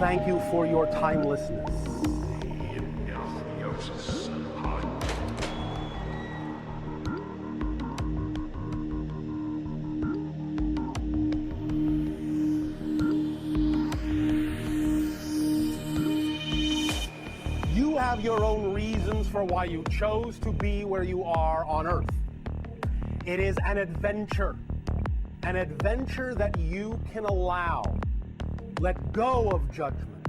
thank you for your timelessness. You have your own reasons for why you chose to be where you are on Earth. It is an adventure that you can allow. Let go of judgment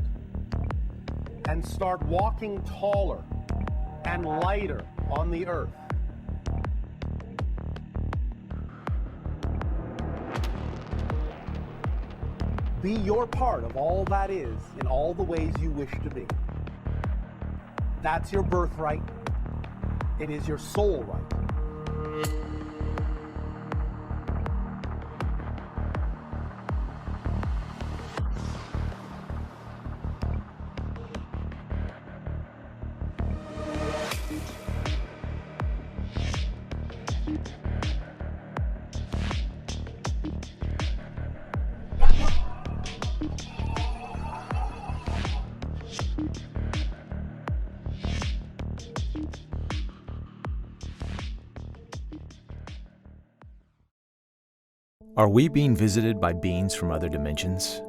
and start walking taller and lighter on the earth. Be your part of all that is in all the ways you wish to be. That's your birthright. It is your soul right. Are we being visited by beings from other dimensions?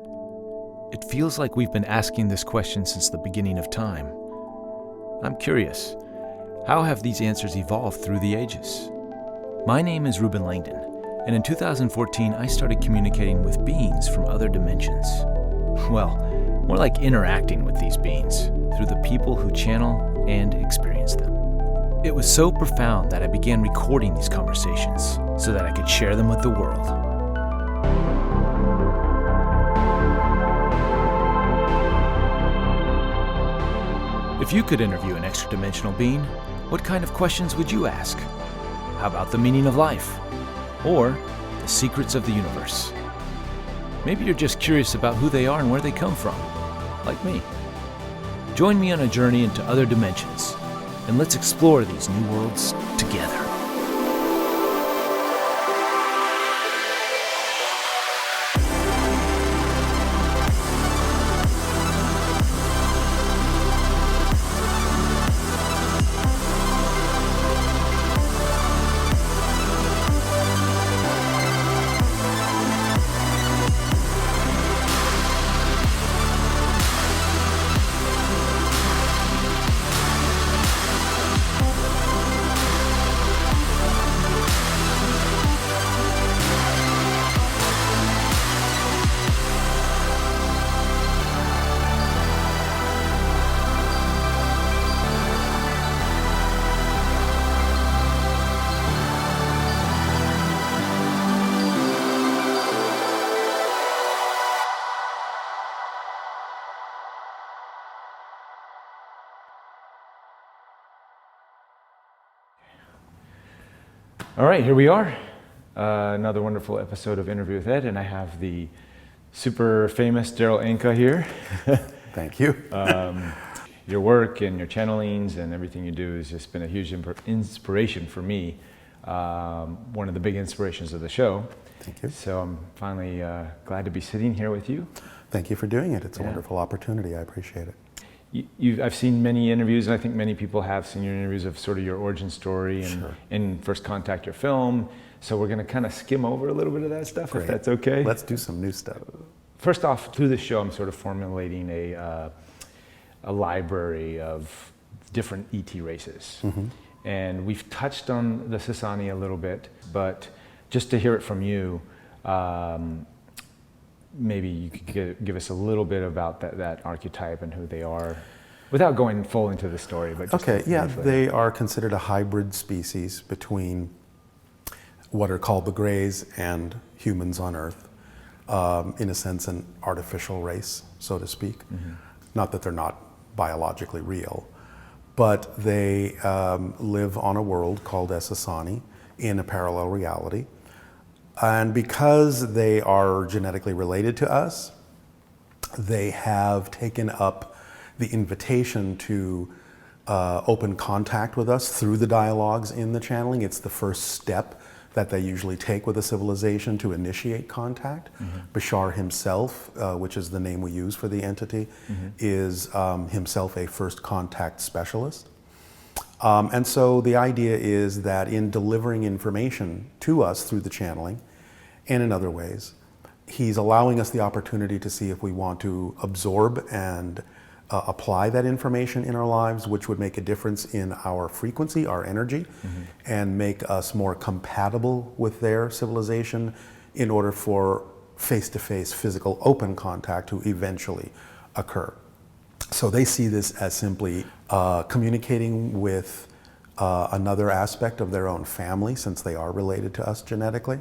It feels like we've been asking this question since the beginning of time. I'm curious, how have these answers evolved through the ages? My name is Reuben Langdon, and in 2014 I started communicating with beings from other dimensions. Well, more like interacting with these beings through the people who channel and experience them. It was so profound that I began recording these conversations so that I could share them with the world. If you could interview an extra-dimensional being, what kind of questions would you ask? How about the meaning of life? Or the secrets of the universe? Maybe you're just curious about who they are and where they come from, like me. Join me on a journey into other dimensions, and let's explore these new worlds together. All right, here we are. Another wonderful episode of Interview with Ed, and I have the super famous Darryl Anka here. Thank you. Your work and your channelings and everything you do has just been a huge inspiration for me. One of the big inspirations of the show. Thank you. So I'm finally glad to be sitting here with you. Thank you for doing it. It's a wonderful opportunity. I appreciate it. I've seen many interviews, and I think many people have seen your interviews of sort of your origin story and, Sure. and First Contact, your film. So we're going to kind of skim over a little bit of that stuff, Great. if that's okay. Let's do some new stuff. First off, through this show, I'm sort of formulating a library of different ET races. Mm-hmm. And we've touched on the Sasani a little bit, but just to hear it from you, maybe you could give us a little bit about that archetype and who they are, without going full into the story. But just Okay, yeah, briefly. they are considered a hybrid species between what are called the Greys and humans on Earth. In a sense, an artificial race, so to speak. Mm-hmm. Not that they're not biologically real, but they live on a world called Sasani in a parallel reality. And because they are genetically related to us, they have taken up the invitation to open contact with us through the dialogues in the channeling. It's the first step that they usually take with a civilization to initiate contact. Bashar himself, which is the name we use for the entity, is himself a first contact specialist. And so the idea is that in delivering information to us through the channeling and in other ways, he's allowing us the opportunity to see if we want to absorb and apply that information in our lives, which would make a difference in our frequency, our energy, and make us more compatible with their civilization in order for face-to-face physical open contact to eventually occur. So they see this as simply communicating with another aspect of their own family, since they are related to us genetically.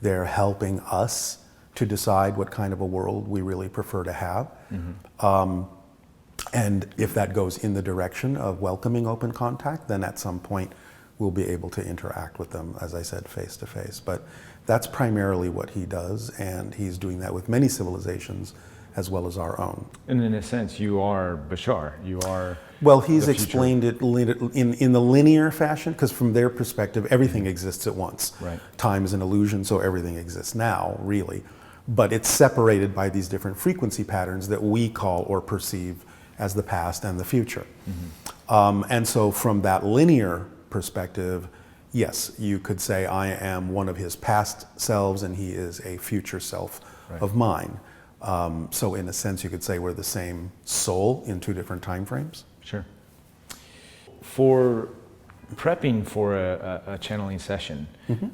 They're helping us to decide what kind of a world we really prefer to have. And if that goes in the direction of welcoming open contact, then at some point we'll be able to interact with them, as I said, face to face. But that's primarily what he does, and he's doing that with many civilizations as well as our own. And in a sense, you are Bashar. You are. Well, he's explained it in the linear fashion, because from their perspective, everything exists at once. Right. Time is an illusion, so everything exists now, really. But it's separated by these different frequency patterns that we call or perceive as the past and the future. And so from that linear perspective, yes, you could say I am one of his past selves and he is a future self of mine. So in a sense, you could say we're the same soul in two different time frames. Sure. For prepping for a channeling session,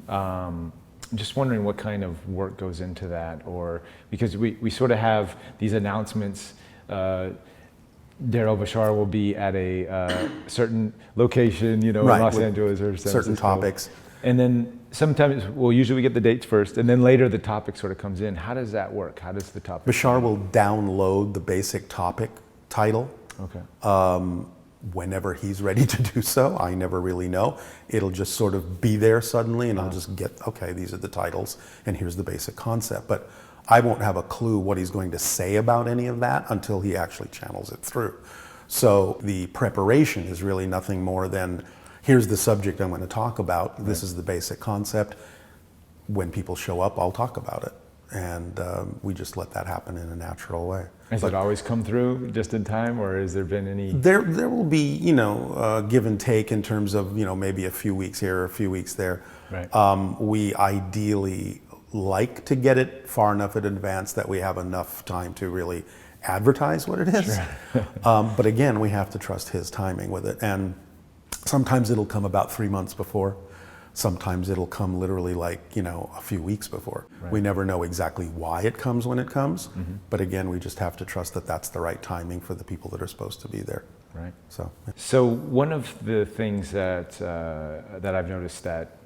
I'm just wondering what kind of work goes into that, or because we sort of have these announcements. Darryl Bashar will be at a certain location, in Los Angeles or San certain Francisco. topics. And then sometimes, usually we get the dates first, and then later the topic sort of comes in. How does that work? How does the topic? Bashar will download the basic topic title. Okay. Whenever he's ready to do so. I never really know. It'll just sort of be there suddenly, and I'll just get, okay, these are the titles, and here's the basic concept. But I won't have a clue what he's going to say about any of that until he actually channels it through. So the preparation is really nothing more than, here's the subject I'm going to talk about. This is the basic concept. When people show up, I'll talk about it. And we just let that happen in a natural way. Has it always come through just in time, or has there been any? There will be, give and take in terms of, maybe a few weeks here or a few weeks there. Right. We ideally like to get it far enough in advance that we have enough time to really advertise what it is. Sure. But again, we have to trust his timing with it. And sometimes it'll come about 3 months before. Sometimes it'll come literally a few weeks before. Right. We never know exactly why it comes when it comes. But again, we just have to trust that that's the right timing for the people that are supposed to be there. Right. So, yeah. So one of the things that I've noticed that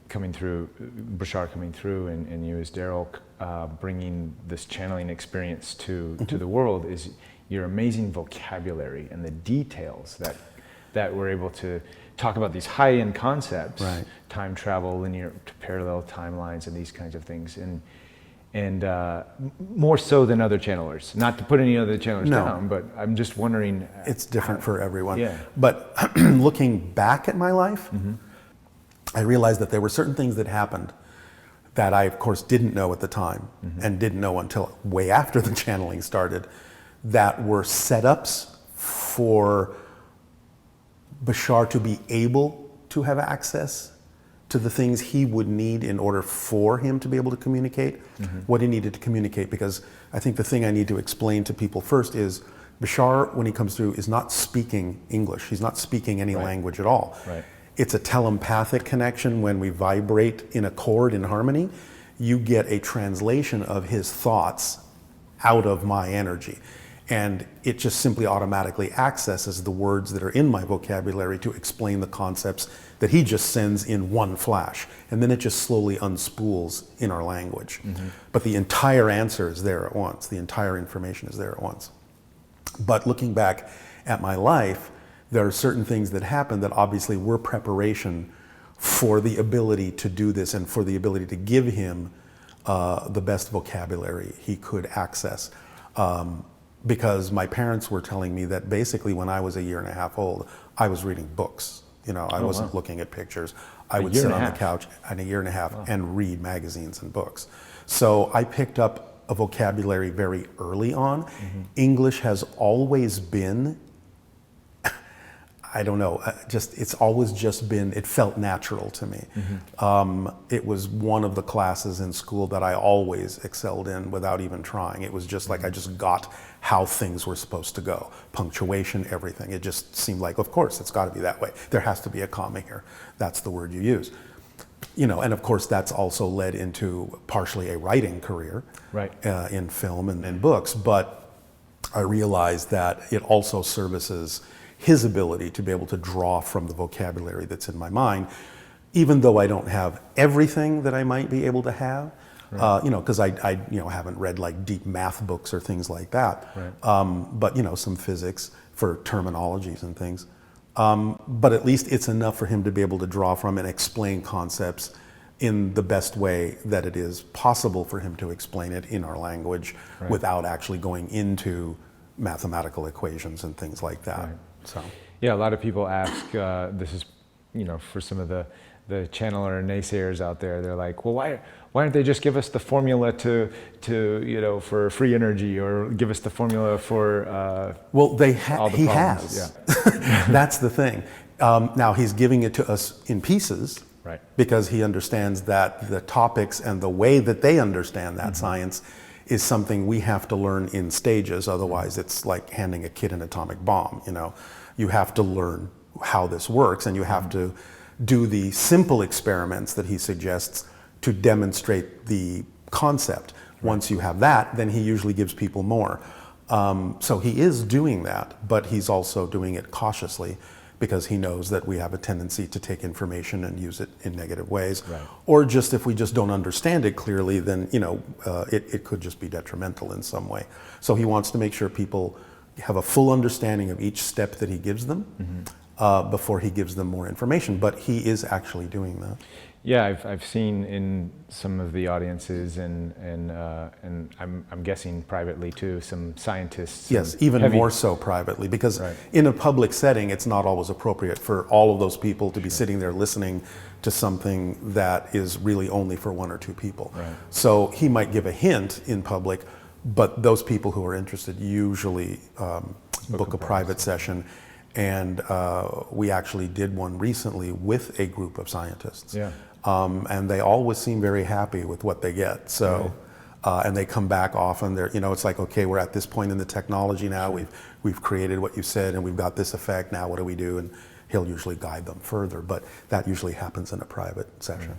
coming through, Bashar coming through, and you as Darryl bringing this channeling experience to the world, is your amazing vocabulary and the details that we're able to talk about these high-end concepts, right. Time travel, linear to parallel timelines, and these kinds of things, and more so than other channelers. Not to put any other channelers down, but I'm just wondering. It's different for everyone. Yeah. But looking back at my life, I realized that there were certain things that happened that I, of course, didn't know at the time, and didn't know until way after the channeling started, that were setups for Bashar to be able to have access to the things he would need in order for him to be able to communicate what he needed to communicate. Because I think the thing I need to explain to people first is Bashar, when he comes through, is not speaking English. He's not speaking any language at all. Right. It's a telepathic connection. When we vibrate in a chord in harmony, you get a translation of his thoughts out of my energy. And it just simply automatically accesses the words that are in my vocabulary to explain the concepts that he just sends in one flash. And then it just slowly unspools in our language. But the entire answer is there at once. The entire information is there at once. But looking back at my life, there are certain things that happen that obviously were preparation for the ability to do this and for the ability to give him the best vocabulary he could access. Because my parents were telling me that basically when I was 1.5 years old, I was reading books. You know, I wasn't looking at pictures. I would year sit and a on the half. couch in a year and a half and read magazines and books. So I picked up a vocabulary very early on. English has always been, I don't know, it's always just been, it felt natural to me. It was one of the classes in school that I always excelled in without even trying. It was just like I just got how things were supposed to go. Punctuation, everything. It just seemed like, of course, it's got to be that way. There has to be a comma here. That's the word you use. You know, and of course that's also led into partially a writing career in film and books, but I realized that it also services his ability to be able to draw from the vocabulary that's in my mind, even though I don't have everything that I might be able to have, you know, because I you know, haven't read like deep math books or things like that, but you know, some physics for terminologies and things. But at least it's enough for him to be able to draw from and explain concepts in the best way that it is possible for him to explain it in our language without actually going into mathematical equations and things like that. So yeah, a lot of people ask, this is, you know, for some of the channeler naysayers out there, they're like, well, why don't they just give us the formula to you know, for free energy, or give us the formula for well, he has. That's the thing. Now he's giving it to us in pieces, because he understands that the topics and the way that they understand that science is something we have to learn in stages. Otherwise, it's like handing a kid an atomic bomb. You know, you have to learn how this works, and you have to do the simple experiments that he suggests to demonstrate the concept. Once you have that, then he usually gives people more. So he is doing that, but he's also doing it cautiously, because he knows that we have a tendency to take information and use it in negative ways. Or just if we just don't understand it clearly, then you know, it could just be detrimental in some way. So he wants to make sure people have a full understanding of each step that he gives them before he gives them more information. But he is actually doing that. Yeah, I've seen in some of the audiences, and I'm guessing privately too, some scientists. Yes, even more so privately, because in a public setting, it's not always appropriate for all of those people to be sitting there listening to something that is really only for one or two people. So he might give a hint in public, but those people who are interested usually book a private session. And we actually did one recently with a group of scientists. And they always seem very happy with what they get. So, and they come back often. They're, you know, it's like, okay, we're at this point in the technology now. We've created what you said, and we've got this effect. Now, what do we do? And he'll usually guide them further. But that usually happens in a private session.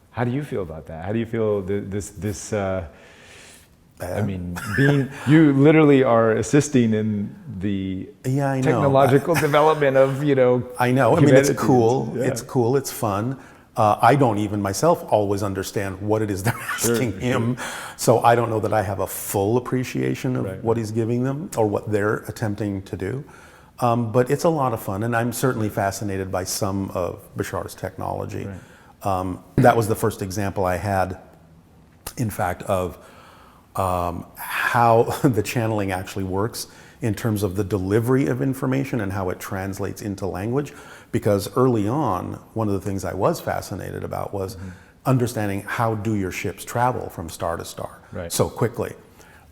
How do you feel about that? How do you feel this? I mean, you literally are assisting in the technological development of, you know. I know. I mean, it's cool. It's cool. It's fun. I don't even myself always understand what it is they're asking him. So I don't know that I have a full appreciation of what he's giving them or what they're attempting to do. But it's a lot of fun. And I'm certainly fascinated by some of Bashar's technology. That was the first example I had, in fact, of how the channeling actually works in terms of the delivery of information and how it translates into language. Because early on, one of the things I was fascinated about was understanding, how do your ships travel from star to star so quickly?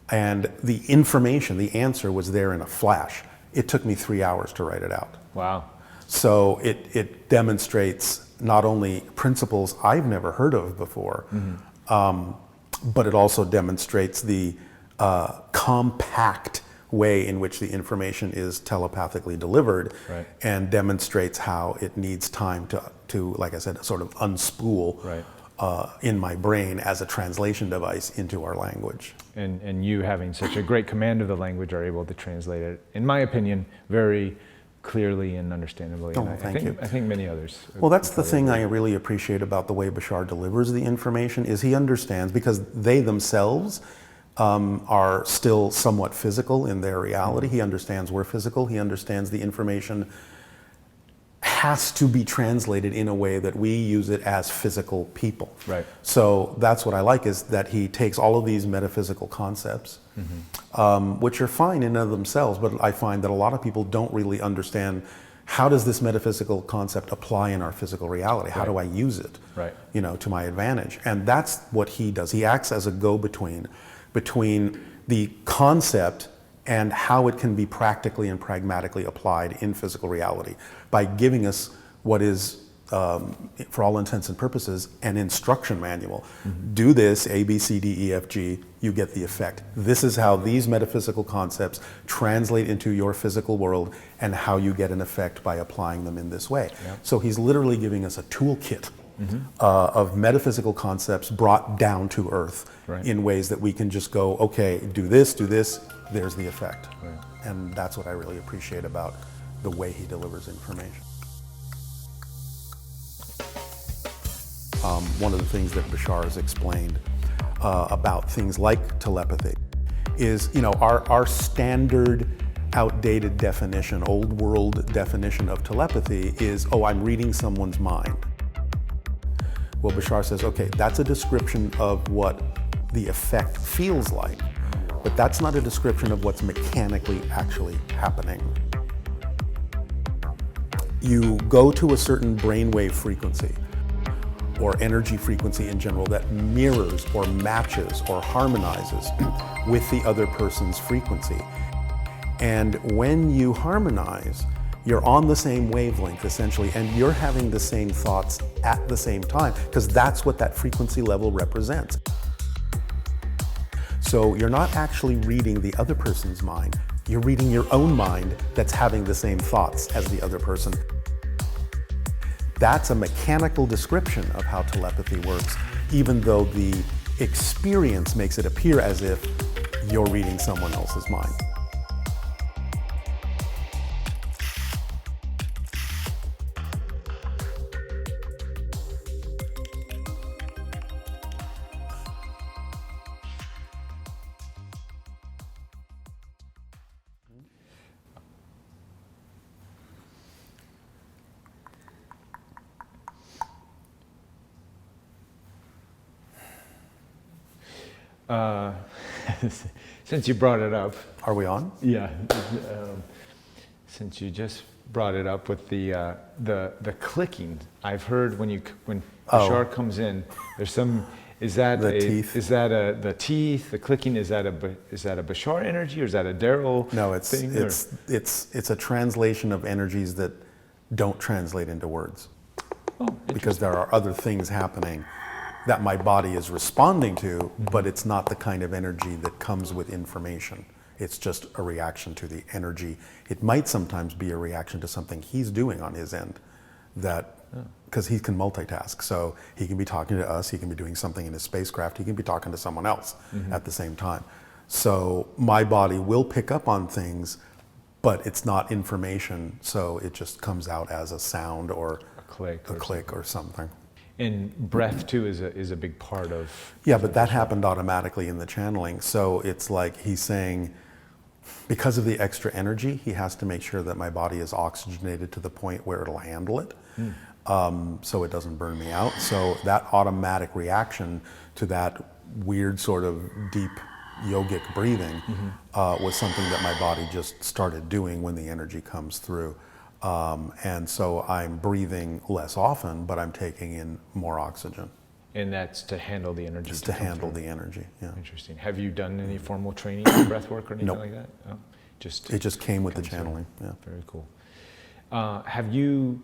And the information, the answer was there in a flash. It took me 3 hours to write it out. Wow. So it demonstrates not only principles I've never heard of before, but it also demonstrates the compact way in which the information is telepathically delivered, and demonstrates how it needs time to, like I said, sort of unspool in my brain as a translation device into our language. And you, having such a great command of the language, are able to translate it, in my opinion, very clearly and understandably. Oh, thank you. I think many others. Well, that's the thing I really appreciate about the way Bashar delivers the information, is he understands, because they themselves are still somewhat physical in their reality. He understands we're physical. He understands the information has to be translated in a way that we use it as physical people. So that's what I like, is that he takes all of these metaphysical concepts, which are fine in and of themselves, but I find that a lot of people don't really understand how does this metaphysical concept apply in our physical reality? How do I use it, Right. to my advantage? And that's what he does. He acts as a go-between between the concept and how it can be practically and pragmatically applied in physical reality by giving us what is, for all intents and purposes, an instruction manual. Do this, A, B, C, D, E, F, G, you get the effect. This is how these metaphysical concepts translate into your physical world and how you get an effect by applying them in this way. Yeah. So he's literally giving us a toolkit of metaphysical concepts brought down to earth Right. in ways that we can just go, okay, do this, there's the effect. Right. And that's what I really appreciate about the way he delivers information. One of the things that Bashar has explained about things like telepathy is, our standard outdated definition, old world definition of telepathy is, oh, I'm reading someone's mind. Well, Bashar says, okay, that's a description of what the effect feels like, but that's not a description of what's mechanically actually happening. You go to a certain brainwave frequency or energy frequency in general that mirrors or matches or harmonizes with the other person's frequency. And when you harmonize, you're on the same wavelength essentially, and you're having the same thoughts at the same time, because that's what that frequency level represents. So you're not actually reading the other person's mind, you're reading your own mind that's having the same thoughts as the other person. That's a mechanical description of how telepathy works, even though the experience makes it appear as if you're reading someone else's mind. Since you brought it up. Are we on? Yeah. Since you just brought it up with the clicking, I've heard when Bashar comes in, there's some. Is that teeth? Is that the teeth? The clicking, is that a Bashar energy or is that a Darryl? No, thing, it's a translation of energies that don't translate into words. Oh, because there are other things happening that my body is responding to, but it's not the kind of energy that comes with information. It's just a reaction to the energy. It might sometimes be a reaction to something he's doing on his end, because he can multitask. So he can be talking to us, he can be doing something in his spacecraft, he can be talking to someone else at the same time. So my body will pick up on things, but it's not information, so it just comes out as a sound or a click or something. And breath too is a big part of. Yeah, but that happened automatically in the channeling. So it's like he's saying, because of the extra energy, he has to make sure that my body is oxygenated to the point where it'll handle it, so it doesn't burn me out. So that automatic reaction to that weird sort of deep yogic breathing was something that my body just started doing when the energy comes through. And so I'm breathing less often, but I'm taking in more oxygen. And that's to handle the energy. Just to handle the energy, yeah. Interesting. Have you done any formal training in breath work or anything like that? Oh, it just came with the channeling, yeah. Very cool. Have you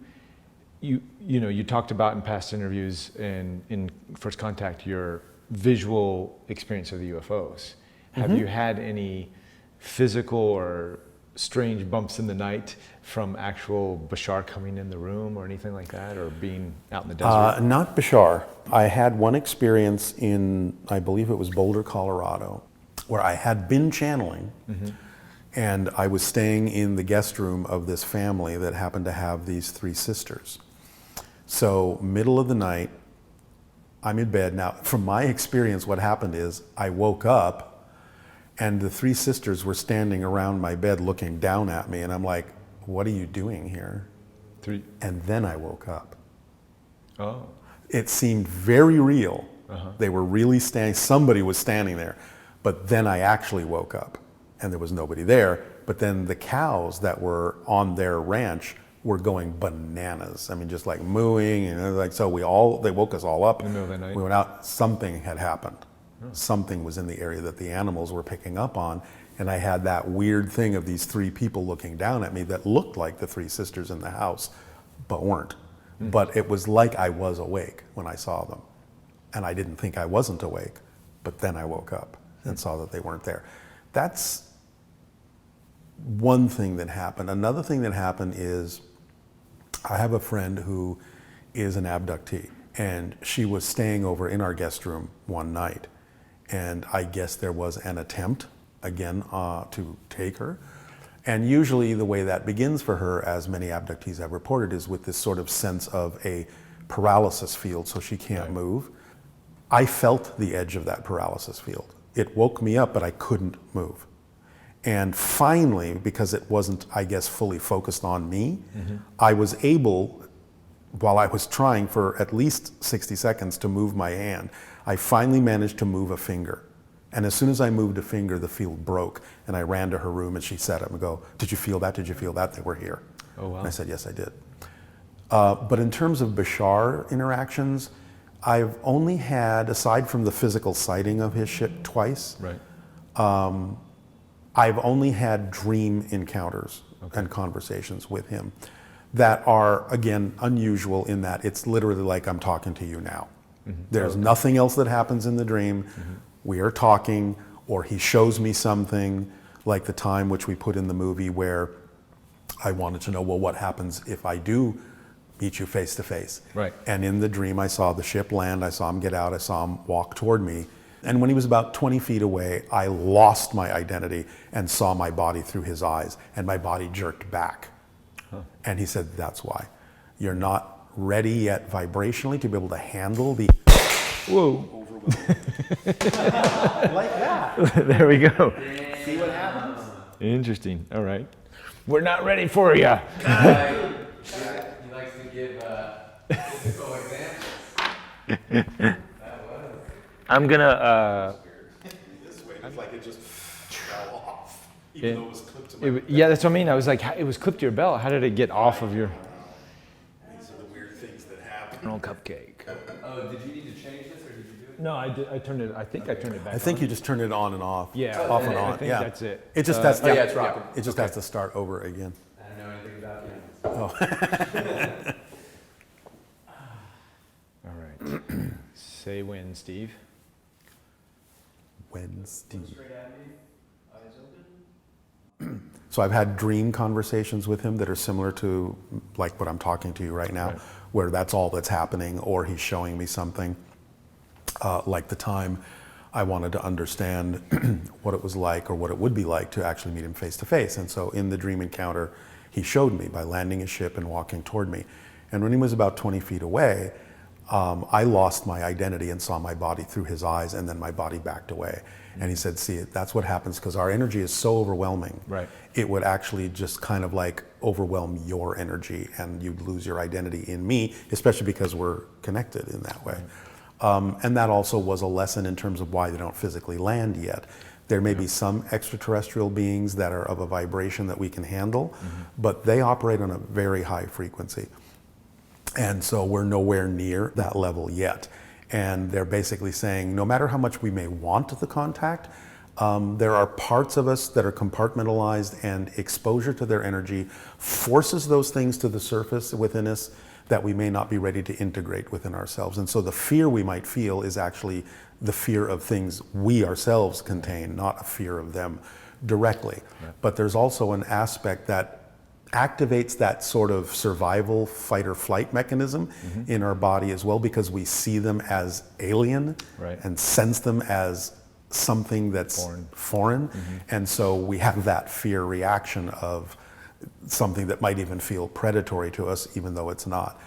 talked about in past interviews and in First Contact your visual experience of the UFOs. Have you had any physical or strange bumps in the night from actual Bashar coming in the room or anything like that, or being out in the desert? Not Bashar. I had one experience in, I believe it was Boulder, Colorado, where I had been channeling, and I was staying in the guest room of this family that happened to have these 3 sisters. So middle of the night, I'm in bed. Now, from my experience, what happened is I woke up and the 3 sisters were standing around my bed looking down at me, and I'm like, what are you doing here? 3. And then I woke up. Oh. It seemed very real. They were really standing, somebody was standing there. But then I actually woke up and there was nobody there. But then the cows that were on their ranch were going bananas. I mean, just like mooing, and like, so they woke us all up. In the middle of the night? We went out, something had happened. Something was in the area that the animals were picking up on. And I had that weird thing of these 3 people looking down at me that looked like the 3 sisters in the house, but weren't. But it was like I was awake when I saw them. And I didn't think I wasn't awake, but then I woke up and saw that they weren't there. That's one thing that happened. Another thing that happened is I have a friend who is an abductee, and she was staying over in our guest room one night. And I guess there was an attempt again to take her. And usually the way that begins for her, as many abductees have reported, is with this sort of sense of a paralysis field, so she can't move. I felt the edge of that paralysis field. It woke me up, but I couldn't move. And finally, because it wasn't, I guess, fully focused on me, I was able, while I was trying for at least 60 seconds to move my hand, I finally managed to move a finger. And as soon as I moved a finger, the field broke, and I ran to her room, and she sat up and go, "Did you feel that? Did you feel that? They were here." Oh, wow. And I said, "Yes, I did." But in terms of Bashar interactions, I've only had, aside from the physical sighting of his ship twice, Right. I've only had dream encounters and conversations with him that are, again, unusual in that it's literally like I'm talking to you now. There's nothing else that happens in the dream. We are talking, or he shows me something, like the time which we put in the movie where I wanted to know, well, what happens if I do meet you face to face? Right. And in the dream, I saw the ship land, I saw him get out, I saw him walk toward me. And when he was about 20 feet away, I lost my identity and saw my body through his eyes, and my body jerked back. And he said, "That's why. You're not ready yet vibrationally to be able to handle the Whoa. Like that. There we go. See what happens? Interesting. All right. We're not ready for you. He likes to give physical examples. I'm gonna. this way. It's like it just fell off, even though it was clipped to my Yeah, that's what I mean. I was like, it was clipped to your belt. How did it get off of your? These are the weird things that happen. Little cupcake. Oh, did you need to change this, or did you do it? No, I did. I turned it. I think I turned it back. I think you just turn it on and off. Yeah. Off and I on. think Yeah. that's it. It just has to. yeah, it's rocking. It just has to start over again. I don't know anything about you. All right. Say when, Steve. Wednesday. So I've had dream conversations with him that are similar to like what I'm talking to you right now, Right. where that's all that's happening, or he's showing me something. Like the time I wanted to understand what it was like, or what it would be like to actually meet him face to face. And so in the dream encounter, he showed me by landing his ship and walking toward me. And when he was about 20 feet away, I lost my identity and saw my body through his eyes, and then my body backed away. And he said, "See, that's what happens because our energy is so overwhelming. Right. It would actually just kind of like overwhelm your energy, and you'd lose your identity in me, especially because we're connected in that way." And that also was a lesson in terms of why they don't physically land yet. There may be some extraterrestrial beings that are of a vibration that we can handle, but they operate on a very high frequency. And so we're nowhere near that level yet. And they're basically saying, no matter how much we may want the contact, there are parts of us that are compartmentalized, and exposure to their energy forces those things to the surface within us that we may not be ready to integrate within ourselves. And so the fear we might feel is actually the fear of things we ourselves contain, not a fear of them directly. Yeah. But there's also an aspect that activates that sort of survival fight or flight mechanism in our body as well, because we see them as alien and sense them as something that's foreign. And so we have that fear reaction of something that might even feel predatory to us, even though it's not.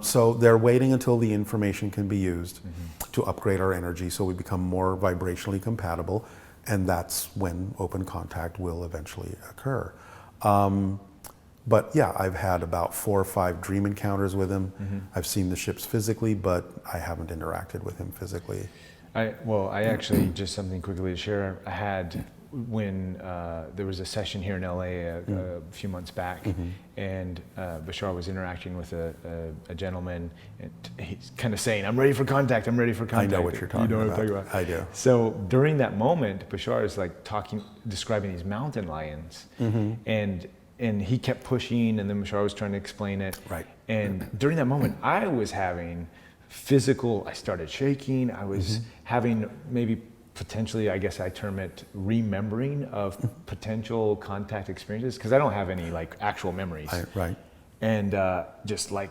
So they're waiting until the information can be used to upgrade our energy so we become more vibrationally compatible, and that's when open contact will eventually occur. But yeah, I've had about 4 or 5 dream encounters with him. I've seen the ships physically, but I haven't interacted with him physically. I actually, just something quickly to share, I had when there was a session here in LA a few months back, and Bashar was interacting with a gentleman, and he's kind of saying, "I'm ready for contact. I'm ready for contact." I know what you're talking about. You know what I'm talking about? I do. So during that moment, Bashar is like describing these mountain lions, and he kept pushing, and then Bashar was trying to explain it. Right. And during that moment, I was having I started shaking. I was having maybe potentially, I guess I term it, remembering of potential contact experiences, because I don't have any like actual memories. Right. And just like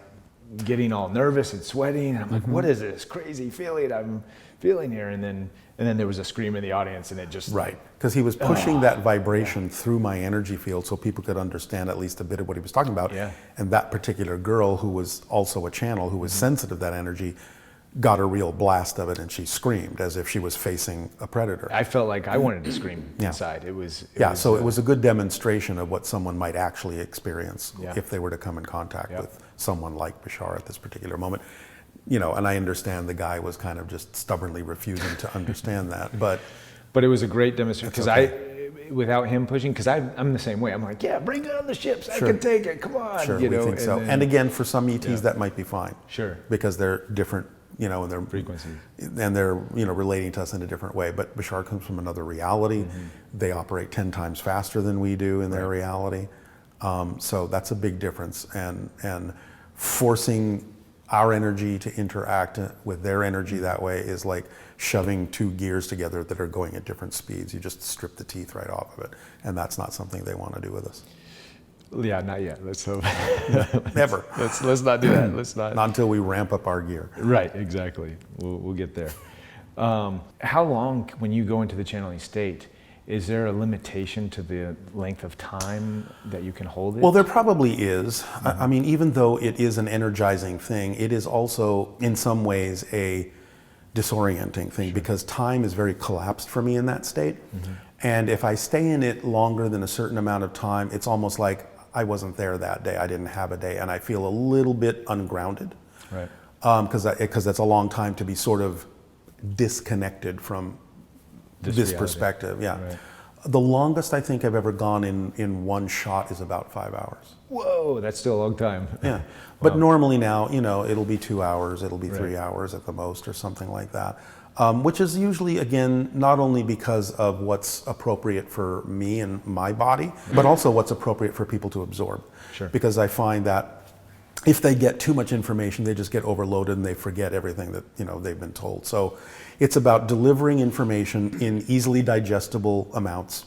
getting all nervous and sweating. And I'm like, what is this crazy feeling I'm feeling here? And then there was a scream in the audience, and it just... Right, because he was pushing that vibration through my energy field so people could understand at least a bit of what he was talking about. Yeah. And that particular girl, who was also a channel, who was sensitive to that energy, got a real blast of it, and she screamed as if she was facing a predator. I felt like I wanted to scream inside. It was a good demonstration of what someone might actually experience if they were to come in contact with someone like Bashar at this particular moment. You know, and I understand the guy was kind of just stubbornly refusing to understand that, but it was a great demonstration, because without him pushing, because I'm the same way. I'm like, yeah, bring it on the ships. I can take it. Come on. Sure, you know, we think so. And again, for some ETs, that might be fine. Sure. Because they're different, you know, and they're frequencies, and they're, you know, relating to us in a different way. But Bashar comes from another reality. They operate 10 times faster than we do in their reality. So that's a big difference. And forcing our energy to interact with their energy that way is like shoving two gears together that are going at different speeds. You just strip the teeth right off of it, and that's not something they want to do with us. Yeah, not yet. Let's hope. Never. Let's not do that. Let's not. Not until we ramp up our gear. Right. Exactly. We'll get there. How long, when you go into the channeling state, is there a limitation to the length of time that you can hold it? Well, there probably is. I mean, even though it is an energizing thing, it is also, in some ways, a disorienting thing, because time is very collapsed for me in that state. And if I stay in it longer than a certain amount of time, it's almost like I wasn't there that day. I didn't have a day, and I feel a little bit ungrounded. Right. Because that's a long time to be sort of disconnected from this perspective. Yeah. Right. The longest I think I've ever gone in one shot is about 5 hours. Whoa, that's still a long time. Yeah. But normally now, you know, it'll be 2 hours, it'll be 3 hours at the most, or something like that. Which is usually, again, not only because of what's appropriate for me and my body, but also what's appropriate for people to absorb. Sure. Because I find that if they get too much information, they just get overloaded and they forget everything that, you know, they've been told. So it's about delivering information in easily digestible amounts.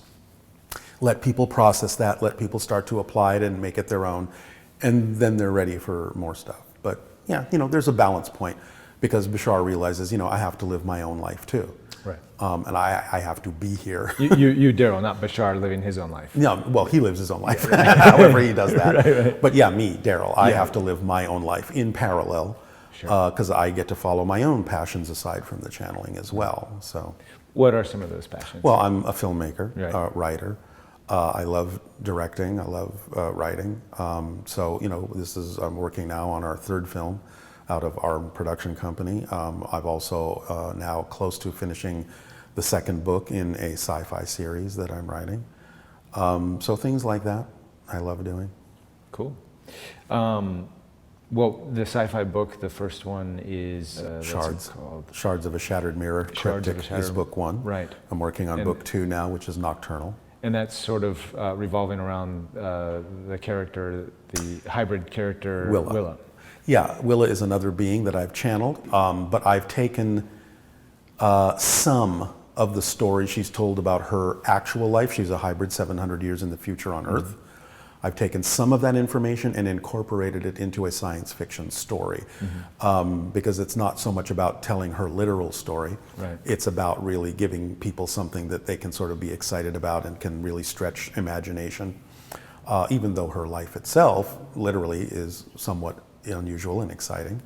Let people process that, let people start to apply it and make it their own, and then they're ready for more stuff. But yeah, you know, there's a balance point, because Bashar realizes, you know, I have to live my own life too. Right. And I have to be here. You Darryl, not Bashar, living his own life. No, well, he lives his own life, however he does that. Right. But yeah, me, Darryl, I have to live my own life in parallel, because I get to follow my own passions aside from the channeling as well. So, what are some of those passions? Well, I'm a filmmaker, writer. I love directing. I love writing. So, you know, I'm working now on our third film out of our production company. I've also now close to finishing the second book in a sci-fi series that I'm writing. So things like that I love doing. Cool. Well, the sci-fi book, the first one is Shards of a Shattered Mirror. Cryptic is book one. Right. I'm working on book two now, which is Nocturnal. And that's sort of revolving around the character, the hybrid character, Willa. Yeah, Willa is another being that I've channeled, but I've taken some of the story she's told about her actual life. She's a hybrid 700 years in the future on Earth. I've taken some of that information and incorporated it into a science fiction story, because it's not so much about telling her literal story. Right. It's about really giving people something that they can sort of be excited about and can really stretch imagination, even though her life itself literally is somewhat unusual and exciting.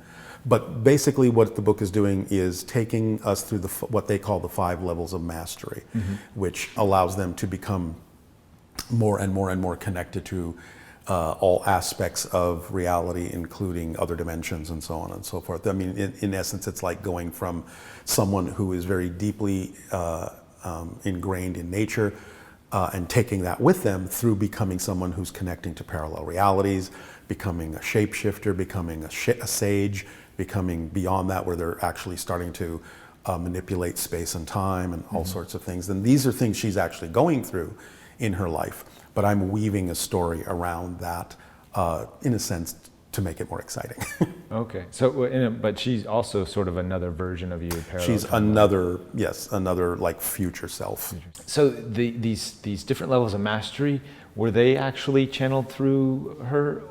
But basically what the book is doing is taking us through what they call the 5 levels of mastery, which allows them to become more and more and more connected to all aspects of reality, including other dimensions and so on and so forth. I mean, in essence, it's like going from someone who is very deeply ingrained in nature and taking that with them through becoming someone who's connecting to parallel realities, becoming a shapeshifter, becoming a sage, becoming beyond that where they're actually starting to manipulate space and time and all sorts of things. And these are things she's actually going through in her life, but I'm weaving a story around that in a sense to make it more exciting. Okay, so but she's also sort of another version of you. She's another, yes, another like future self. So these different levels of mastery, were they actually channeled through her,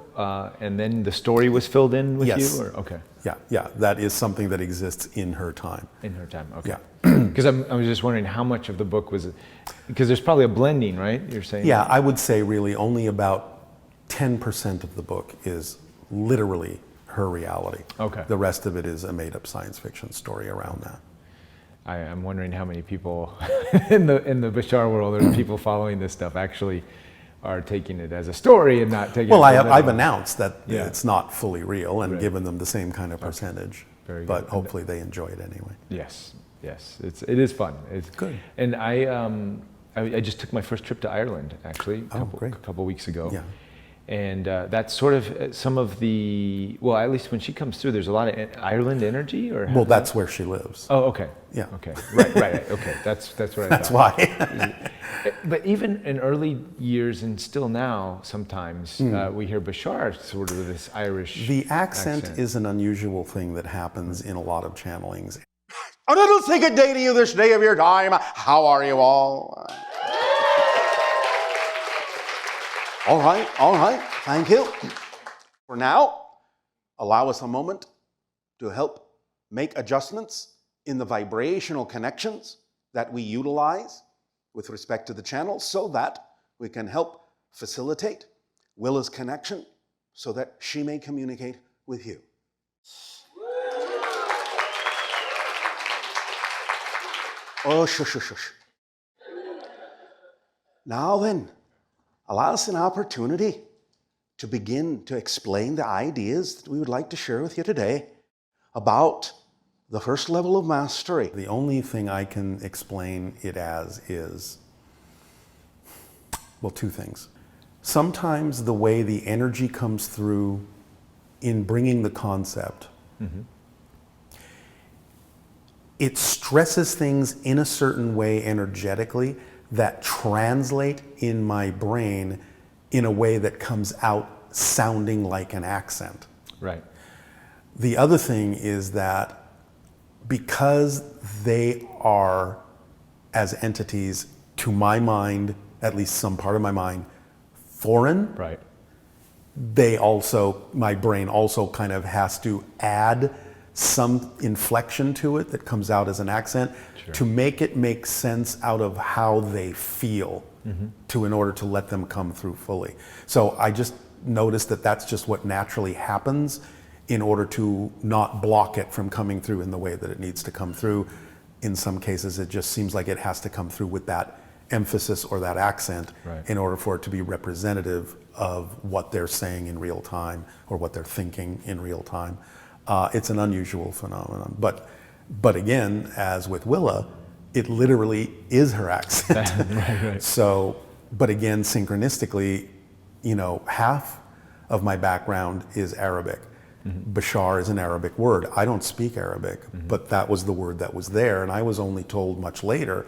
and then the story was filled in with Yes. you? Or? Okay. Yeah, that is something that exists in her time. In her time, okay. Yeah. Because I was just wondering how much of the book was, because there's probably a blending, right? You're saying? Yeah, I would say really only about 10% of the book is literally her reality. Okay. The rest of it is a made-up science fiction story around that. I'm wondering how many people in the Bashar world or people following this stuff actually are taking it as a story and not taking Well, it. I've announced that Yeah. it's not fully real and Right. given them the same kind of percentage. Very but good. hopefully they enjoy it anyway. Yes, it is fun. It's Good. And I just took my first trip to Ireland actually Great. a couple weeks ago. Yeah. And that's sort of some of the, well, at least when she comes through, there's a lot of Ireland energy, or Well, that's where she lives. oh, okay, Yeah. okay, right, okay, that's what I That's thought. why. But even in early years and still now, sometimes we hear Bashar sort of with this Irish. The accent is an unusual thing that happens in a lot of channelings. A little secret day to you this day of your time. How are you all? All right, thank you. For now, allow us a moment to help make adjustments in the vibrational connections that we utilize with respect to the channel so that we can help facilitate Willa's connection so that she may communicate with you. Oh, shush. Now then, allow us an opportunity to begin to explain the ideas that we would like to share with you today about the first level of mastery. The only thing I can explain it as is, well, two things. Sometimes the way the energy comes through in bringing the concept, it stresses things in a certain way energetically that translate in my brain in a way that comes out sounding like an accent. Right. The other thing is that because they are, as entities, to my mind, at least some part of my mind, foreign, Right. they also, my brain also kind of has to add some inflection to it that comes out as an accent to make it make sense out of how they feel in order to let them come through fully. So I just noticed that that's just what naturally happens in order to not block it from coming through in the way that it needs to come through. In some cases, it just seems like it has to come through with that emphasis or that accent in order for it to be representative of what they're saying in real time or what they're thinking in real time. It's an unusual phenomenon. But again, as with Willa, it literally is her accent. Right. So, but again, synchronistically, half of my background is Arabic. Bashar is an Arabic word. I don't speak Arabic, but that was the word that was there. And I was only told much later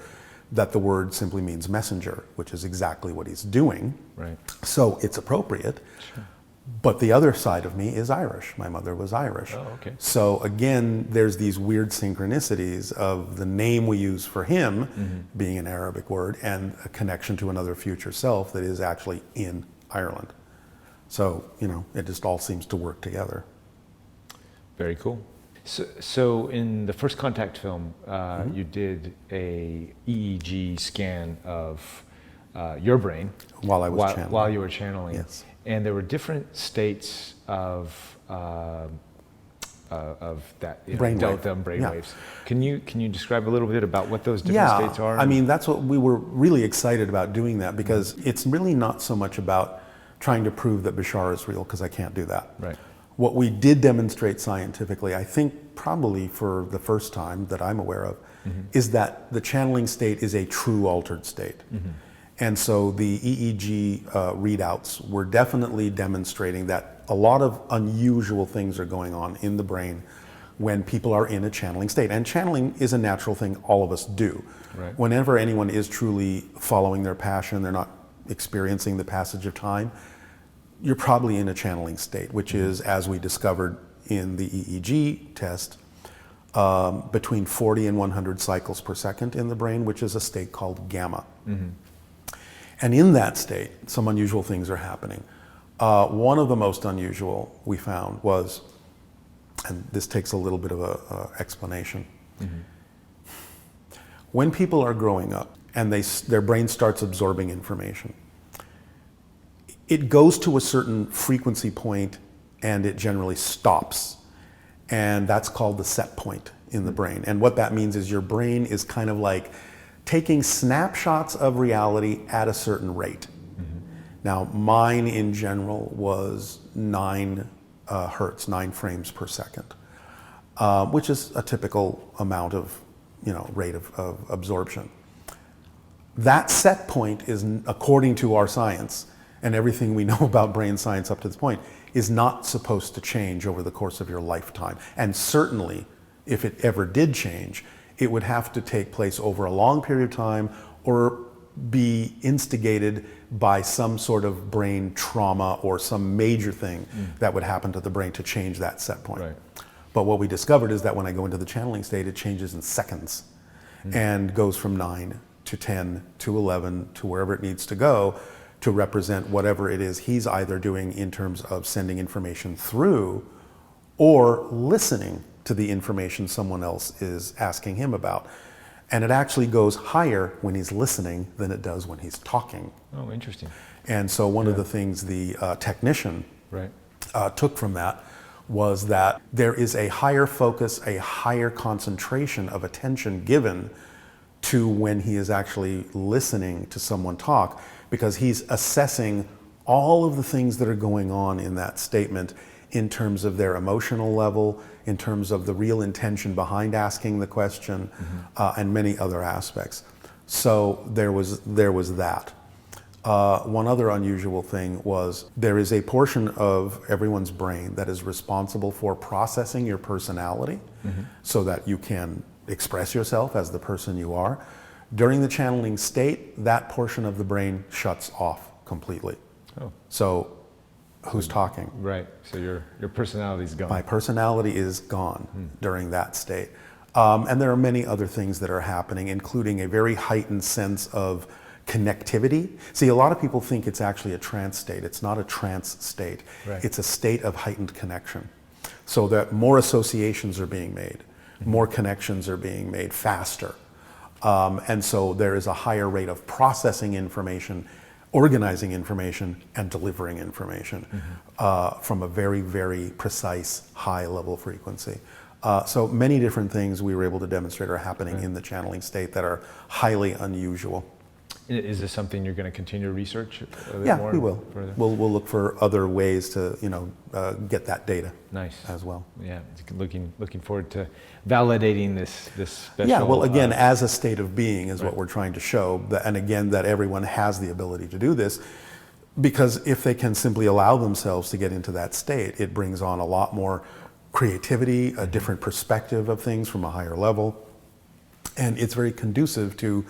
that the word simply means messenger, which is exactly what he's doing. Right. So it's appropriate. But the other side of me is Irish. My mother was Irish. Oh, okay. So again, there's these weird synchronicities of the name we use for him being an Arabic word and a connection to another future self that is actually in Ireland. So, it just all seems to work together. Very cool. So in the First Contact film, you did a EEG scan of your brain While I was channeling. While you were channeling. Yes. And there were different states of that Brainwave. delta and brainwaves. Yeah. Can you describe a little bit about what those different states are? I mean, that's what we were really excited about doing that because it's really not so much about trying to prove that Bashar is real, because I can't do that. Right. What we did demonstrate scientifically, I think probably for the first time that I'm aware of, is that the channeling state is a true altered state. And so the EEG readouts were definitely demonstrating that a lot of unusual things are going on in the brain when people are in a channeling state. And channeling is a natural thing all of us do. Right. Whenever anyone is truly following their passion, they're not experiencing the passage of time, you're probably in a channeling state, which is, as we discovered in the EEG test, between 40 and 100 cycles per second in the brain, which is a state called gamma. And in that state, some unusual things are happening. One of the most unusual we found was, and this takes a little bit of a explanation. When people are growing up and their brain starts absorbing information, it goes to a certain frequency point and it generally stops. And that's called the set point in the brain. And what that means is your brain is kind of like taking snapshots of reality at a certain rate. Now, mine in general was 9 hertz, 9 frames per second, which is a typical amount of, rate of absorption. That set point is, according to our science and everything we know about brain science up to this point, is not supposed to change over the course of your lifetime. And certainly, if it ever did change, it would have to take place over a long period of time or be instigated by some sort of brain trauma or some major thing that would happen to the brain to change that set point. Right. But what we discovered is that when I go into the channeling state, it changes in seconds and goes from 9 to 10 to 11 to wherever it needs to go to represent whatever it is he's either doing in terms of sending information through or listening to the information someone else is asking him about. And it actually goes higher when he's listening than it does when he's talking. Oh, interesting. And so one of the things the technician Right. took from that was that there is a higher focus, a higher concentration of attention given to when he is actually listening to someone talk, because he's assessing all of the things that are going on in that statement in terms of their emotional level, in terms of the real intention behind asking the question, and many other aspects. So there was that. One other unusual thing was there is a portion of everyone's brain that is responsible for processing your personality so that you can express yourself as the person you are. During the channeling state, that portion of the brain shuts off completely. Oh. So who's talking? Right. So your personality's gone. My personality is gone during that state. And there are many other things that are happening, including a very heightened sense of connectivity. See, a lot of people think it's actually a trance state. It's not a trance state. Right. It's a state of heightened connection. So that more associations are being made, more connections are being made faster. And so there is a higher rate of processing information, organizing information, and delivering information from a very, very precise high level frequency. So many different things we were able to demonstrate are happening in the channeling state that are highly unusual. Is this something you're going to continue to research a bit Yeah, more? we will. Further? We'll look for other ways to get that data. Nice. As well. Yeah, looking forward to validating this special. Yeah, well, again, as a state of being is what we're trying to show, and again, that everyone has the ability to do this, because if they can simply allow themselves to get into that state, it brings on a lot more creativity, a different perspective of things from a higher level, and it's very conducive to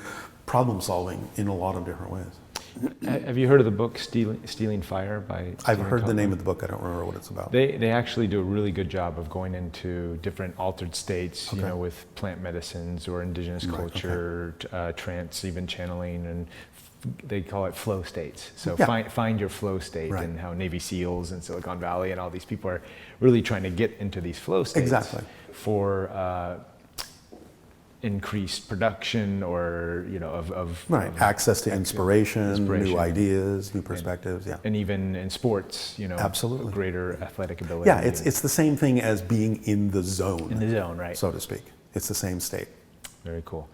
problem solving in a lot of different ways. Have you heard of the book Stealing Fire by I've Stephen heard the Cotton? name of the book. I don't remember what it's about. They actually do a really good job of going into different altered states, Okay. with plant medicines or indigenous Right, culture, trance, even channeling, and they call it flow states. So Yeah. find your flow state, Right. and how Navy SEALs and Silicon Valley and all these people are really trying to get into these flow states Exactly. for increased production or of Right, access to inspiration, inspiration. new ideas, new perspectives, yeah. and even in sports, Absolutely. greater athletic ability. Yeah, it's the same thing as being in the zone. in the zone, right? So to speak. It's the same state. Very cool.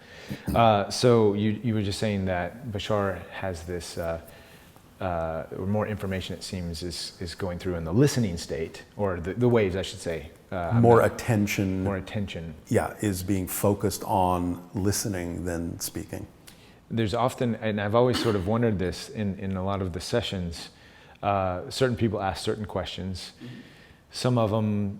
So you were just saying that Bashar has this, or more information, it seems, is going through in the listening state, or the waves, I should say. More attention, More attention. yeah, is being focused on listening than speaking. there's often, and I've always sort of wondered this in a lot of the sessions, certain people ask certain questions. Some of them,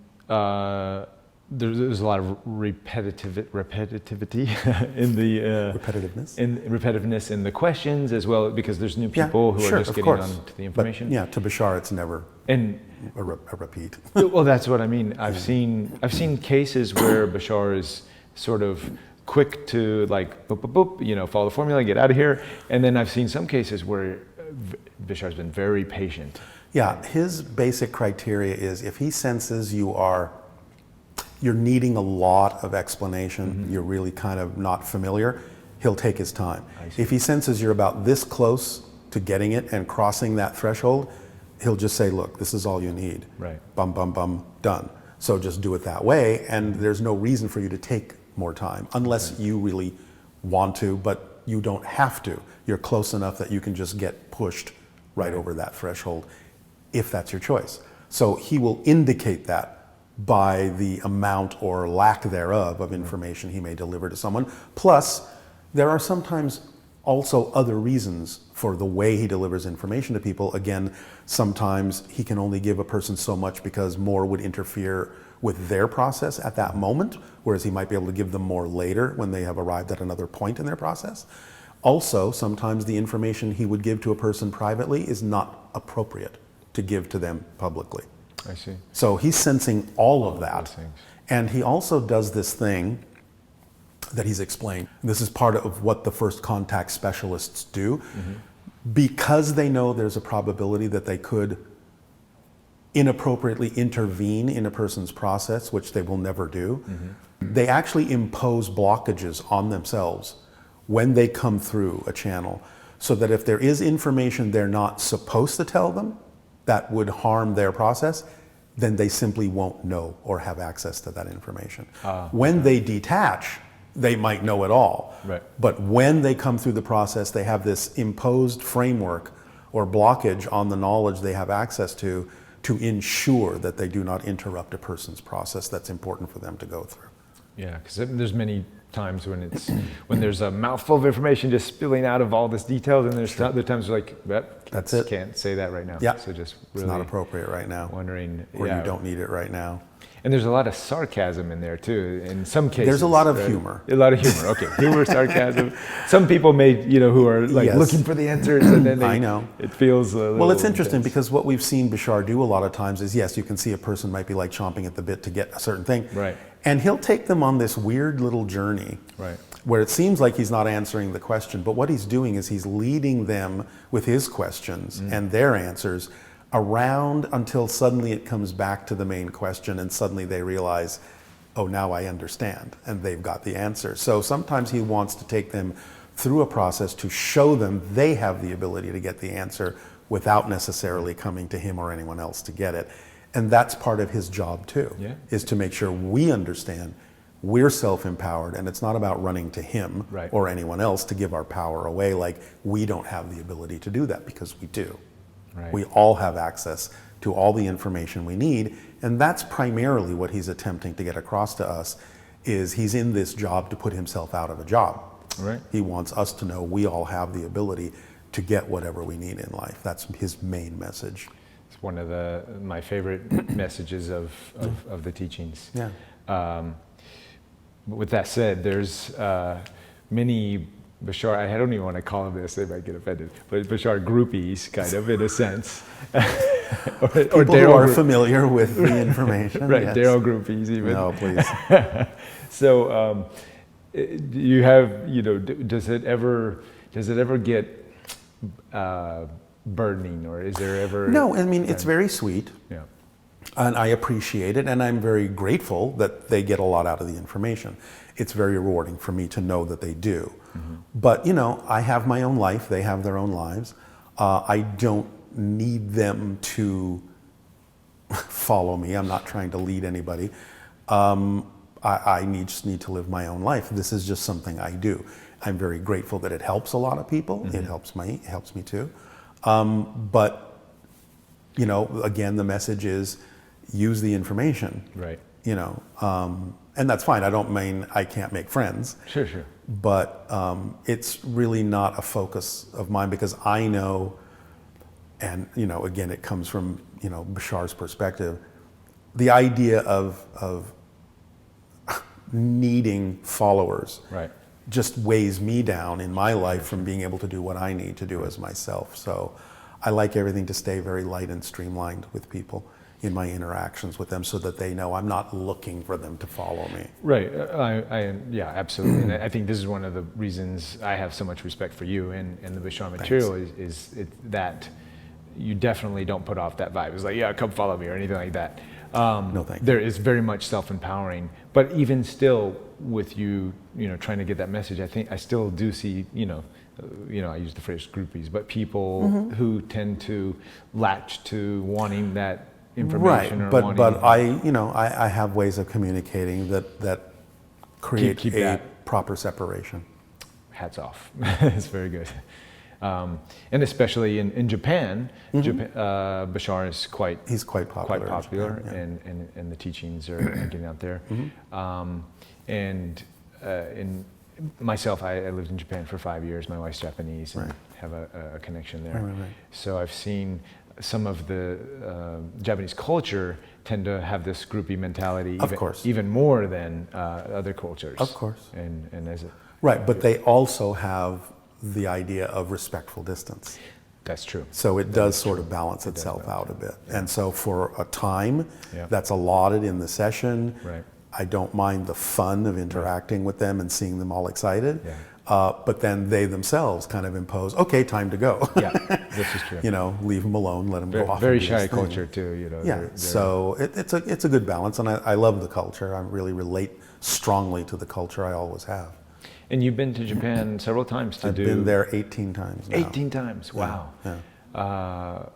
there's a lot of repetitivity in the repetitiveness in the questions as well, because there's new people who are just getting onto the information. But, to Bashar, it's never a repeat. Well, that's what I mean. I've seen cases where Bashar is sort of quick to like boop boop boop, follow the formula, get out of here, and then I've seen some cases where Bashar's been very patient. Yeah, his basic criteria is if he senses you're needing a lot of explanation, you're really kind of not familiar, he'll take his time. If he senses you're about this close to getting it and crossing that threshold, he'll just say, look, this is all you need. Right. Bum, bum, bum, done. So just do it that way, and there's no reason for you to take more time, unless you really want to, but you don't have to. You're close enough that you can just get pushed right over that threshold, if that's your choice. So he will indicate that by the amount or lack thereof of information he may deliver to someone. Plus, there are sometimes also other reasons for the way he delivers information to people. Again, sometimes he can only give a person so much because more would interfere with their process at that moment, whereas he might be able to give them more later when they have arrived at another point in their process. Also, sometimes the information he would give to a person privately is not appropriate to give to them publicly. I see. So he's sensing all of that. And he also does this thing that he's explained. This is part of what the first contact specialists do. Because they know there's a probability that they could inappropriately intervene in a person's process, which they will never do, they actually impose blockages on themselves when they come through a channel, so that if there is information they're not supposed to tell them that would harm their process, then they simply won't know or have access to that information. When they detach, they might know it all. Right. But when they come through the process, they have this imposed framework or blockage on the knowledge they have access to ensure that they do not interrupt a person's process that's important for them to go through. Yeah, because there's many times when there's a mouthful of information just spilling out of all this detail, and there's other times like, that's it. Can't say that right now. Yeah, so just it's really not appropriate right now. Wondering, or you don't need it right now. And there's a lot of sarcasm in there too. In some cases, there's a lot of humor. A lot of humor. Okay, humor, sarcasm. Some people may, who are like looking for the answers, and then I know it feels. Well, it's interesting because what we've seen Bashar do a lot of times is, yes, you can see a person might be like chomping at the bit to get a certain thing, right? And he'll take them on this weird little journey, right, where it seems like he's not answering the question, but what he's doing is he's leading them with his questions and their answers around until suddenly it comes back to the main question, and suddenly they realize, oh, now I understand, and they've got the answer. So sometimes he wants to take them through a process to show them they have the ability to get the answer without necessarily coming to him or anyone else to get it. And that's part of his job too, is to make sure we understand we're self-empowered, and it's not about running to him or anyone else to give our power away, like we don't have the ability to do that, because we do. Right. We all have access to all the information we need, and that's primarily what he's attempting to get across to us, is he's in this job to put himself out of a job. Right. He wants us to know we all have the ability to get whatever we need in life. That's his main message. It's one of my favorite messages of the teachings. Yeah. With that said, there's many Bashar, I don't even want to call them this, they might get offended, but Bashar groupies, kind of, in a sense. or people who are familiar with the information. Right, yes. Darryl groupies even. No, please. So you have, does it ever get burdening, or is there ever? No, I mean, it's very sweet. Yeah. And I appreciate it, and I'm very grateful that they get a lot out of the information. It's very rewarding for me to know that they do. But, I have my own life, they have their own lives. I don't need them to follow me. I'm not trying to lead anybody. I just need to live my own life. This is just something I do. I'm very grateful that it helps a lot of people. It helps me too. But, again, the message is use the information. Right. And that's fine. I don't mean I can't make friends. Sure. but it's really not a focus of mine because I know, and again, it comes from Bashar's perspective, the idea of needing followers Right. just weighs me down in my life from being able to do what I need to do as myself. So I like everything to stay very light and streamlined with people in my interactions with them so that they know I'm not looking for them to follow me. Right. Yeah, absolutely. And I think this is one of the reasons I have so much respect for you and the Bashar material is that you definitely don't put off that vibe. It's like, yeah, come follow me or anything like that. No, thank you. There is very much self-empowering, but even still with you, trying to get that message, I think I still do see, I use the phrase groupies, but people who tend to latch to wanting that information. Right, or but I have ways of communicating that create keep a that. proper separation. Hats off. It's very good. And especially in Japan, Bashar is He's quite popular. Quite popular, in Japan, and the teachings are getting out there. In myself, I lived in Japan for 5 years. My wife's Japanese, and have a connection there. Right. So I've seen some of the Japanese culture tend to have this groupie mentality, even more than other cultures. Of course. And as Right, but they also have the idea of respectful distance. That's true. So it does sort of balance itself out a bit. And so for a time that's allotted in the session, I don't mind the fun of interacting with them and seeing them all excited. But then they themselves kind of impose, okay, time to go. This is true. Leave them alone, let them go off. Very shy culture too, So it's a good balance, and I love the culture. I really relate strongly to the culture. I always have. And you've been to Japan several times to do... I've been there 18 times now. 18 times, wow. Yeah.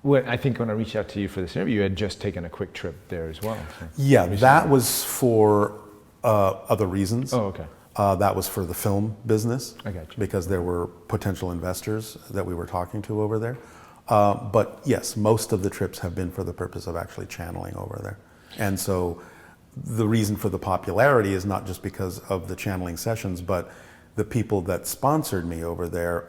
I think when I reached out to you for this interview, you had just taken a quick trip there as well. Yeah, that was for other reasons. Oh, okay. That was for the film business. I got you. Because there were potential investors that we were talking to over there. But yes, most of the trips have been for the purpose of actually channeling over there. And so the reason for the popularity is not just because of the channeling sessions, but the people that sponsored me over there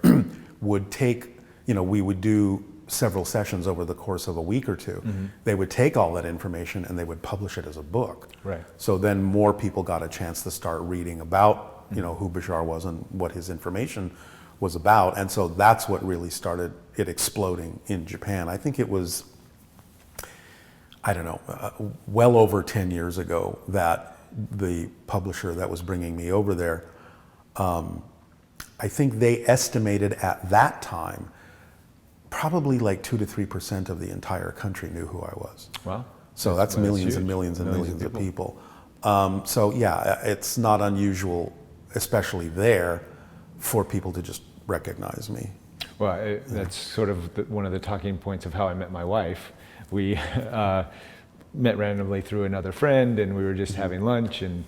would take, we would do several sessions over the course of a week or two. They would take all that information and they would publish it as a book. Right. So then more people got a chance to start reading about, who Bashar was and what his information was about. And so that's what really started it exploding in Japan. I think it was, well over 10 years ago that the publisher that was bringing me over there, I think they estimated at that time probably like 2 to 3% of the entire country knew who I was. Wow. So that's millions and millions and millions of people. So yeah, it's not unusual, especially there, for people to just recognize me. Well, that's sort of one of the talking points of how I met my wife. We met randomly through another friend, and we were just having lunch, and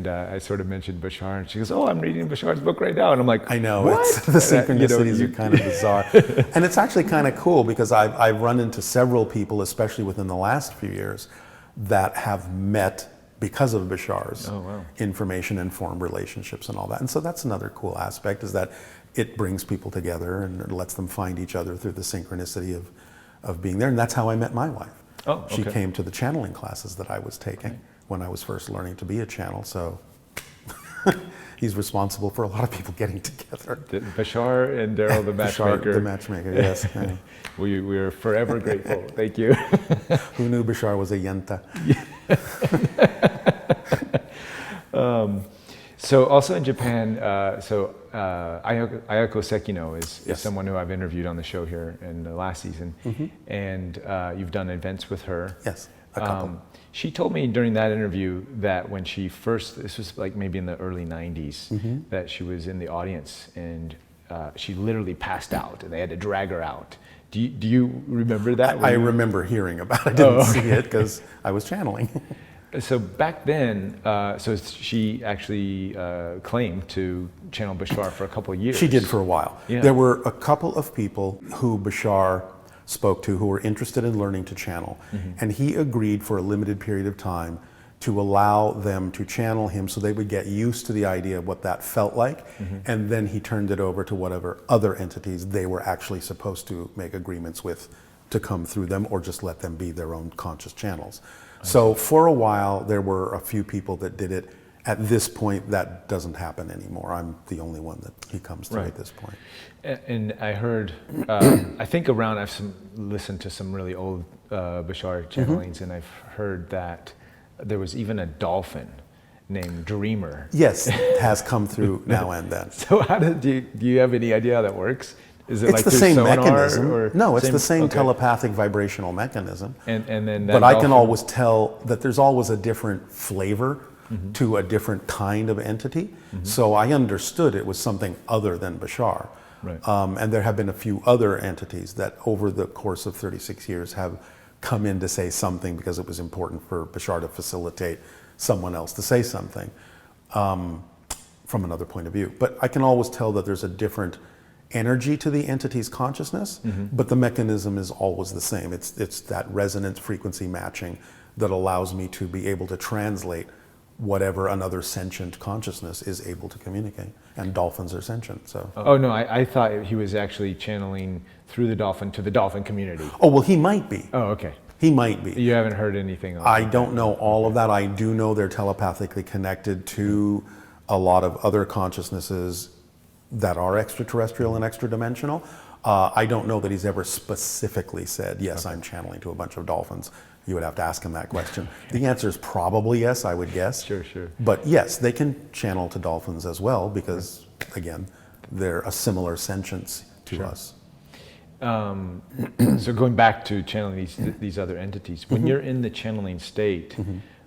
I sort of mentioned Bashar, and she goes, "Oh, I'm reading Bashar's book right now," and I'm like, "I know, what?" It's, the synchronicities are kind of bizarre, and it's actually kind of cool because I've run into several people, especially within the last few years, that have met because of Bashar's information and formed relationships and all that, and so that's another cool aspect, is that it brings people together and it lets them find each other through the synchronicity of being there, and that's how I met my wife. Oh, okay. She came to the channeling classes that I was taking when I was first learning to be a channel, so he's responsible for a lot of people getting together. Bashar and Darryl, the matchmaker. Bashar, the matchmaker, yes. We are forever grateful. Thank you. Who knew Bashar was a yenta? So also in Japan, Ayako Sekino is someone who I've interviewed on the show here in the last season, and you've done events with her. Yes, a couple. She told me during that interview that when she first, this was like maybe in the early 90s, that she was in the audience and she literally passed out and they had to drag her out. Do you remember that? I remember hearing about it. I didn't see it because I was channeling. So back then, so she actually claimed to channel Bashar for a couple of years. She did for a while. Yeah. There were a couple of people who Bashar spoke to who were interested in learning to channel, and he agreed for a limited period of time to allow them to channel him so they would get used to the idea of what that felt like. And then he turned it over to whatever other entities they were actually supposed to make agreements with to come through them, or just let them be their own conscious channels. So for a while, there were a few people that did it. At this point, that doesn't happen anymore. I'm the only one that he comes through at this point. And I heard, I think I've listened to some really old Bashar channelings, and I've heard that there was even a dolphin named Dreamer. Yes, it has come through now and then. So do you have any idea how that works? Is it It's like the through same sonar, mechanism. or No, it's the same okay. telepathic vibrational mechanism. And then that But I can dolphin- always tell that there's always a different flavor to a different kind of entity. So I understood it was something other than Bashar. Right. And there have been a few other entities that over the course of 36 years have come in to say something because it was important for Bashar to facilitate someone else to say something from another point of view. But I can always tell that there's a different energy to the entity's consciousness, but the mechanism is always the same. It's that resonance frequency matching that allows me to be able to translate whatever another sentient consciousness is able to communicate. And dolphins are sentient, so. Oh no, I thought he was actually channeling through the dolphin to the dolphin community. Oh, well, he might be. Oh, okay. He might be. You haven't heard anything else? I don't know all of that. I do know they're telepathically connected to a lot of other consciousnesses that are extraterrestrial and extra-dimensional. I don't know that he's ever specifically said, yes, I'm channeling to a bunch of dolphins. You would have to ask him that question. The answer is probably yes, I would guess. Sure. But yes, they can channel to dolphins as well because, again, they're a similar sentience to us. So going back to channeling these other entities, when you're in the channeling state,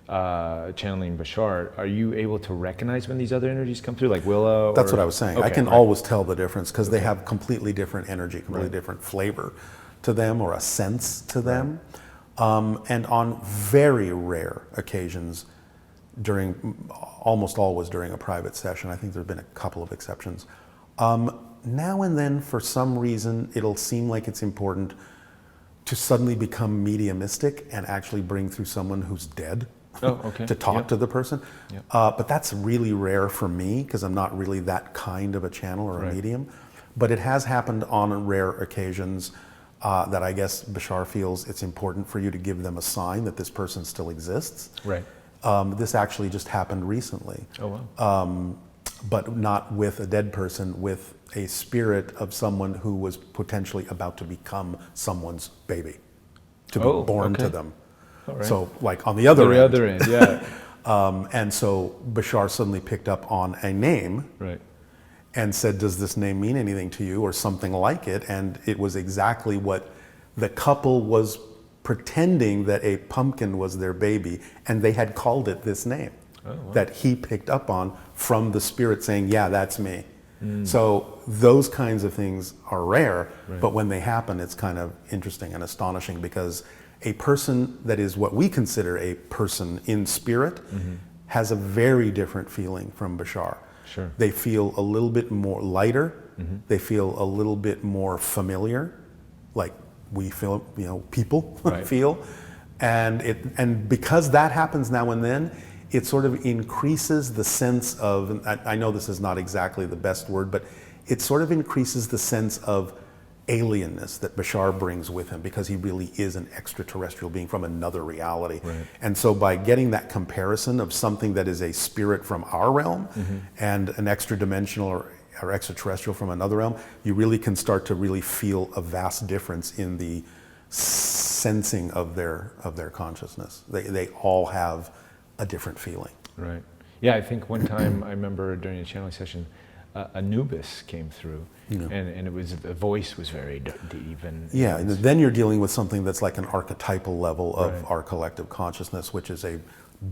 channeling Bashar, are you able to recognize when these other energies come through, like Willow? That's what I was saying. Okay, I can right. always tell the difference because they have completely different energy, completely different flavor to them, or a sense to them. And on very rare occasions, almost always during a private session, I think there have been a couple of exceptions, now and then, for some reason, it'll seem like it's important to suddenly become mediumistic and actually bring through someone who's dead to talk to the person. But that's really rare for me because I'm not really that kind of a channel or a medium. But it has happened on rare occasions that I guess Bashar feels it's important for you to give them a sign that this person still exists. Right. This actually just happened recently. Oh, wow. But not with a dead person, with a spirit of someone who was potentially about to become someone's baby, to be born to them. All right. So like on the other end. The other end, yeah. And so Bashar suddenly picked up on a name and said, does this name mean anything to you, or something like it? And it was exactly what the couple was pretending, that a pumpkin was their baby, and they had called it this name. Oh, wow. That he picked up on from the spirit saying, yeah, that's me. So those kinds of things are rare, but when they happen, it's kind of interesting and astonishing, because a person that is what we consider a person in spirit has a very different feeling from Bashar. Sure. They feel a little bit more lighter. They feel a little bit more familiar, like we feel, people feel. And because that happens now and then, it sort of increases the sense of, and I know this is not exactly the best word, but it sort of increases the sense of alienness that Bashar brings with him, because he really is an extraterrestrial being from another reality. And so by getting that comparison of something that is a spirit from our realm and an extra-dimensional or extraterrestrial from another realm, you really can start to really feel a vast difference in the sensing of their consciousness. They all have a different feeling. Right. Yeah, I think one time I remember during a channeling session, Anubis came through, and it was, the voice was very deep. And then you're dealing with something that's like an archetypal level of our collective consciousness, which is a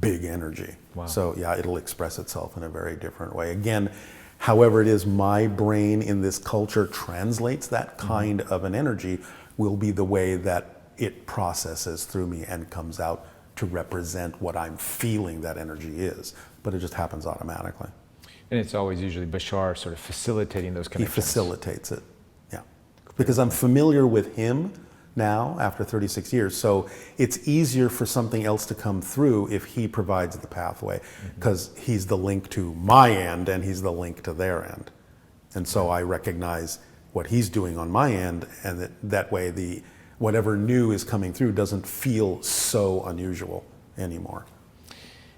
big energy. Wow. So yeah, it'll express itself in a very different way. Again, however it is my brain in this culture translates that kind of an energy will be the way that it processes through me and comes out to represent what I'm feeling that energy is. But it just happens automatically. And it's always usually Bashar sort of facilitating those connections. He facilitates it, yeah. Because I'm familiar with him, now after 36 years. So it's easier for something else to come through if he provides the pathway, because he's the link to my end and he's the link to their end. And so I recognize what he's doing on my end, and that way whatever new is coming through doesn't feel so unusual anymore.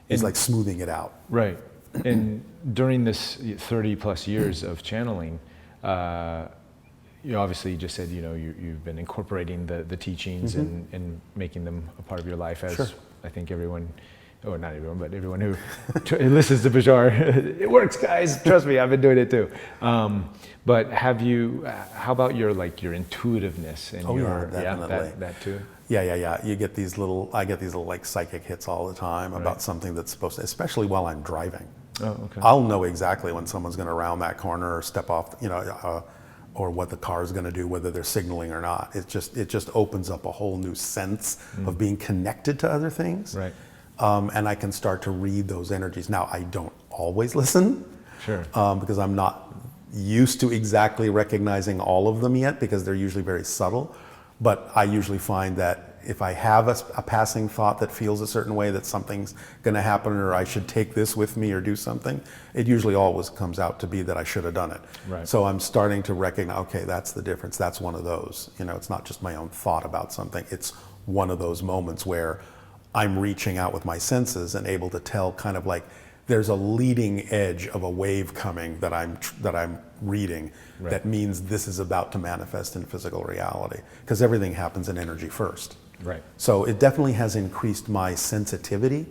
It's like smoothing it out. Right. And during this 30 plus years of channeling, you obviously just said, you've been incorporating the teachings and making them a part of your life, as I think everyone, or not everyone, but everyone who listens to Bashar, it works, guys. Trust me, I've been doing it too. But how about your intuitiveness and definitely. that too? Yeah. I get these little like psychic hits all the time about something that's supposed to, especially while I'm driving. Oh, okay. I'll know exactly when someone's going to round that corner or step off, or what the car is going to do, whether they're signaling or not. It just opens up a whole new sense of being connected to other things. Right. And I can start to read those energies. Now, I don't always listen, because I'm not used to exactly recognizing all of them yet, because they're usually very subtle. But I usually find that if I have a passing thought that feels a certain way, that something's going to happen, or I should take this with me or do something, it usually always comes out to be that I should have done it. Right. So I'm starting to recognize, okay, that's the difference. That's one of those. It's not just my own thought about something. It's one of those moments where I'm reaching out with my senses and able to tell, kind of like there's a leading edge of a wave coming that I'm reading, that means this is about to manifest in physical reality, because everything happens in energy first. Right. So it definitely has increased my sensitivity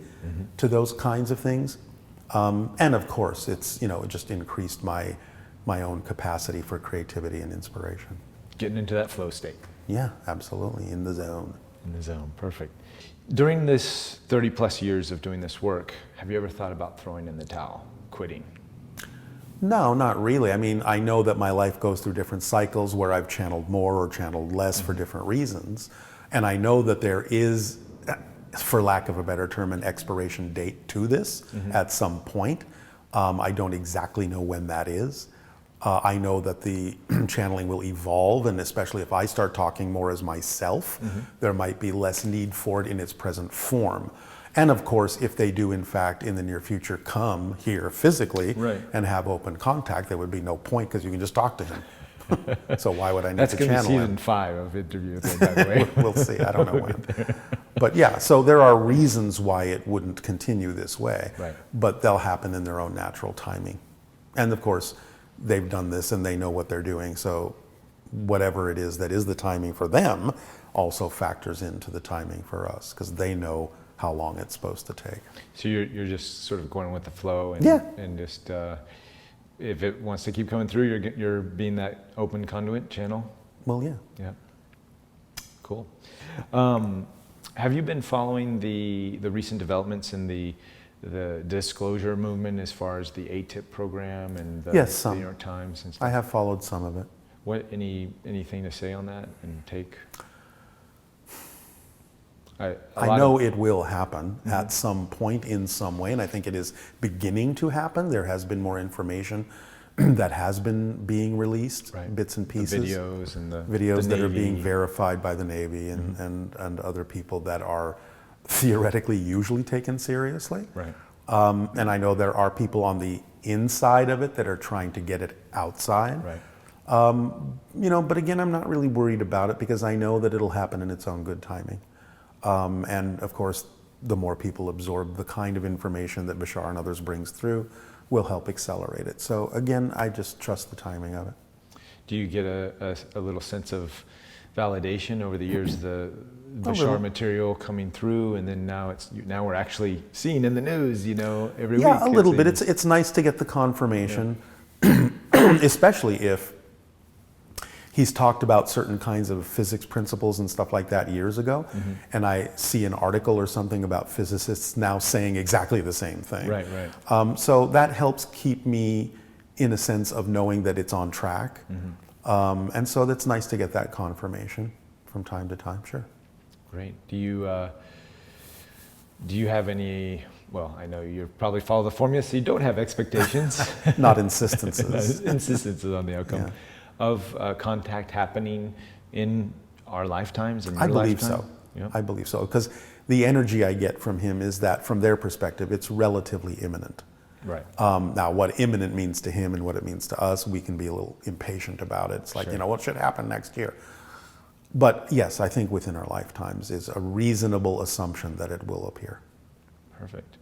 to those kinds of things, and of course it's it just increased my own capacity for creativity and inspiration. Getting into that flow state. Yeah, absolutely, in the zone. In the zone, perfect. During this 30 plus years of doing this work, have you ever thought about throwing in the towel, quitting? No, not really. I mean, I know that my life goes through different cycles where I've channeled more or channeled less for different reasons. And I know that there is, for lack of a better term, an expiration date to this at some point. I don't exactly know when that is. I know that the channeling will evolve, and especially if I start talking more as myself, there might be less need for it in its present form. And of course, if they do in fact in the near future come here physically and have open contact, there would be no point, because you can just talk to him. So why would I need to channel him? That's going to be season 5 of Interview with Him, by the way. We'll see. I don't know when. But yeah, so there are reasons why it wouldn't continue this way. Right. But they'll happen in their own natural timing. And of course, they've done this and they know what they're doing. So whatever it is that is the timing for them also factors into the timing for us, because they know how long it's supposed to take. So you're just sort of going with the flow, and just if it wants to keep coming through, you're being that open conduit channel. Well, yeah. Yeah. Cool. Have you been following the recent developments in the disclosure movement as far as the ATIP program and the New York Times and stuff? I have followed some of it. What anything to say on that and take? I know it will happen at some point in some way, and I think it is beginning to happen. There has been more information that has been being released, bits and pieces. The videos and the videos the that are Navy. being verified by the Navy and other people that are theoretically usually taken seriously. Right. And I know there are people on the inside of it that are trying to get it outside. Right. But again, I'm not really worried about it, because I know that it'll happen in its own good timing. And of course, the more people absorb the kind of information that Bashar and others brings through will help accelerate it. So again, I just trust the timing of it. Do you get a little sense of validation over the years, the Bashar material coming through, and then now we're actually seeing in the news, every week? Yeah, a little bit. It's nice to get the confirmation, especially if he's talked about certain kinds of physics principles and stuff like that years ago, and I see an article or something about physicists now saying exactly the same thing. Right. So that helps keep me in a sense of knowing that it's on track. And so that's nice to get that confirmation from time to time, sure. Great. Do you have any, well, I know you probably follow the formula, so you don't have expectations. Not insistences. Insistences on the outcome. Yeah. Of contact happening in our lifetimes and your I believe lifetime? so. Yeah. I believe so, because the energy I get from him is that, from their perspective, it's relatively imminent. Right. Now, what imminent means to him and what it means to us, we can be a little impatient about it. It's like, Sure. what should happen next year? But yes, I think within our lifetimes is a reasonable assumption that it will appear. Perfect.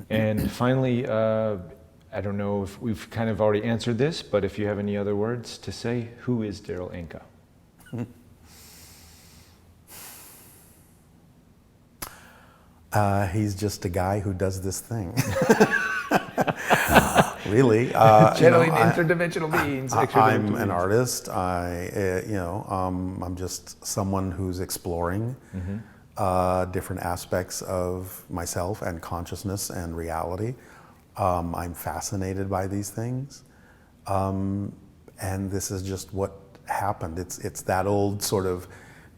And finally, I don't know if we've kind of already answered this, but if you have any other words to say, who is Darryl Anka? He's just a guy who does this thing. Really. Channeling interdimensional beings. I'm an artist. I'm just someone who's exploring different aspects of myself and consciousness and reality. I'm fascinated by these things. And this is just what happened. It's that old sort of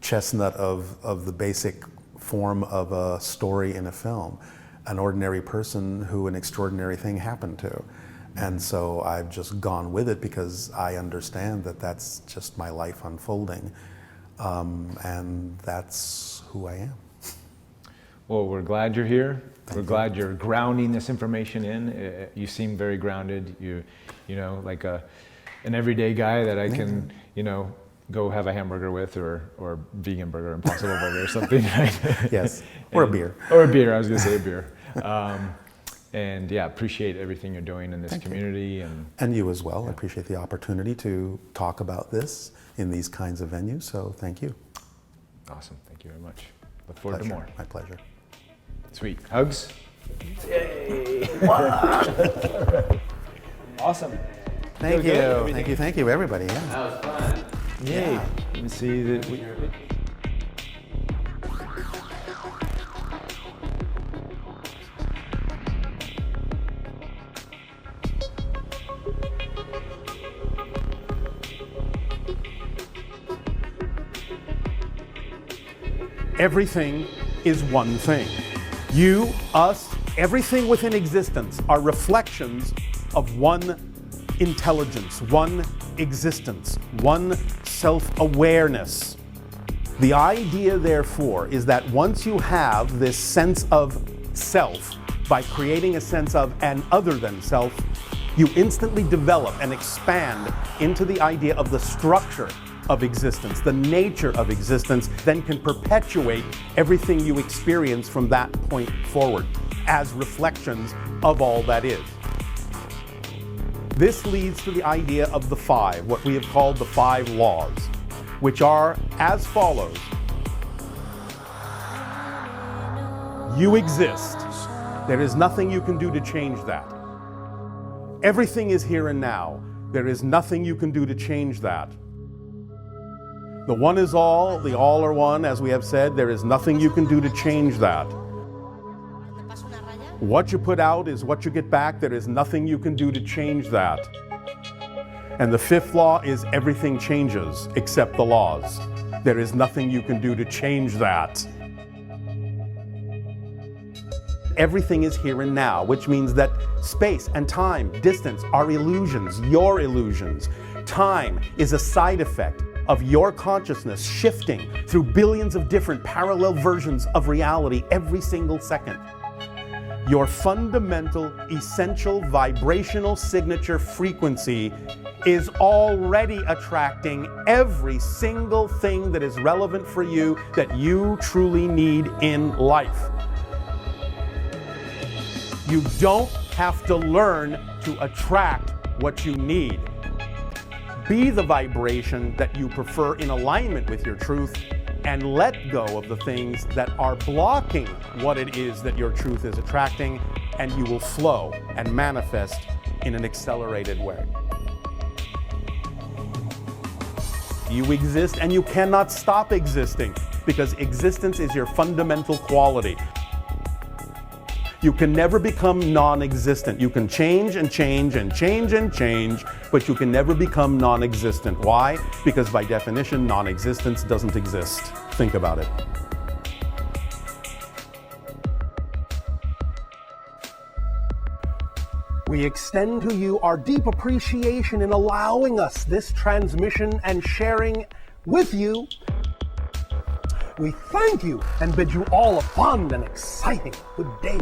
chestnut of the basic form of a story in a film. An ordinary person who an extraordinary thing happened to. And so I've just gone with it because I understand that that's just my life unfolding. And that's who I am. Well, we're glad you're here. We're glad you're grounding this information in. You seem very grounded. You know, like an everyday guy that I can, go have a hamburger with, or vegan burger, Impossible Burger or something, right? Yes, or a beer. Or a beer, I was gonna say a beer. And yeah, appreciate everything you're doing in this community. And you as well. I appreciate the opportunity to talk about this in these kinds of venues, so thank you. Awesome, thank you very much. Look forward to more. My pleasure. Sweet, hugs? Yay! Awesome. Thank you, everybody. Yeah. That was fun. Yay. Let me see that we... Everything is one thing. You, us, everything within existence are reflections of one intelligence, one existence, one self-awareness. The idea, therefore, is that once you have this sense of self, by creating a sense of an other than self, you instantly develop and expand into the idea of the structure of existence, the nature of existence, then can perpetuate everything you experience from that point forward as reflections of all that is. This leads to the idea of the five, what we have called the 5 laws, which are as follows. You exist. There is nothing you can do to change that. Everything is here and now. There is nothing you can do to change that. The one is all, the all are one, as we have said. There is nothing you can do to change that. What you put out is what you get back. There is nothing you can do to change that. And the 5th law is everything changes except the laws. There is nothing you can do to change that. Everything is here and now, which means that space and time, distance are illusions, your illusions. Time is a side effect of your consciousness shifting through billions of different parallel versions of reality every single second. Your fundamental, essential vibrational signature frequency is already attracting every single thing that is relevant for you that you truly need in life. You don't have to learn to attract what you need. Be the vibration that you prefer in alignment with your truth, and let go of the things that are blocking what it is that your truth is attracting, and you will flow and manifest in an accelerated way. You exist and you cannot stop existing, because existence is your fundamental quality. You can never become non-existent. You can change and change and change and change, but you can never become non-existent. Why? Because by definition, non-existence doesn't exist. Think about it. We extend to you our deep appreciation in allowing us this transmission and sharing with you we thank you and bid you all a fond and exciting good day.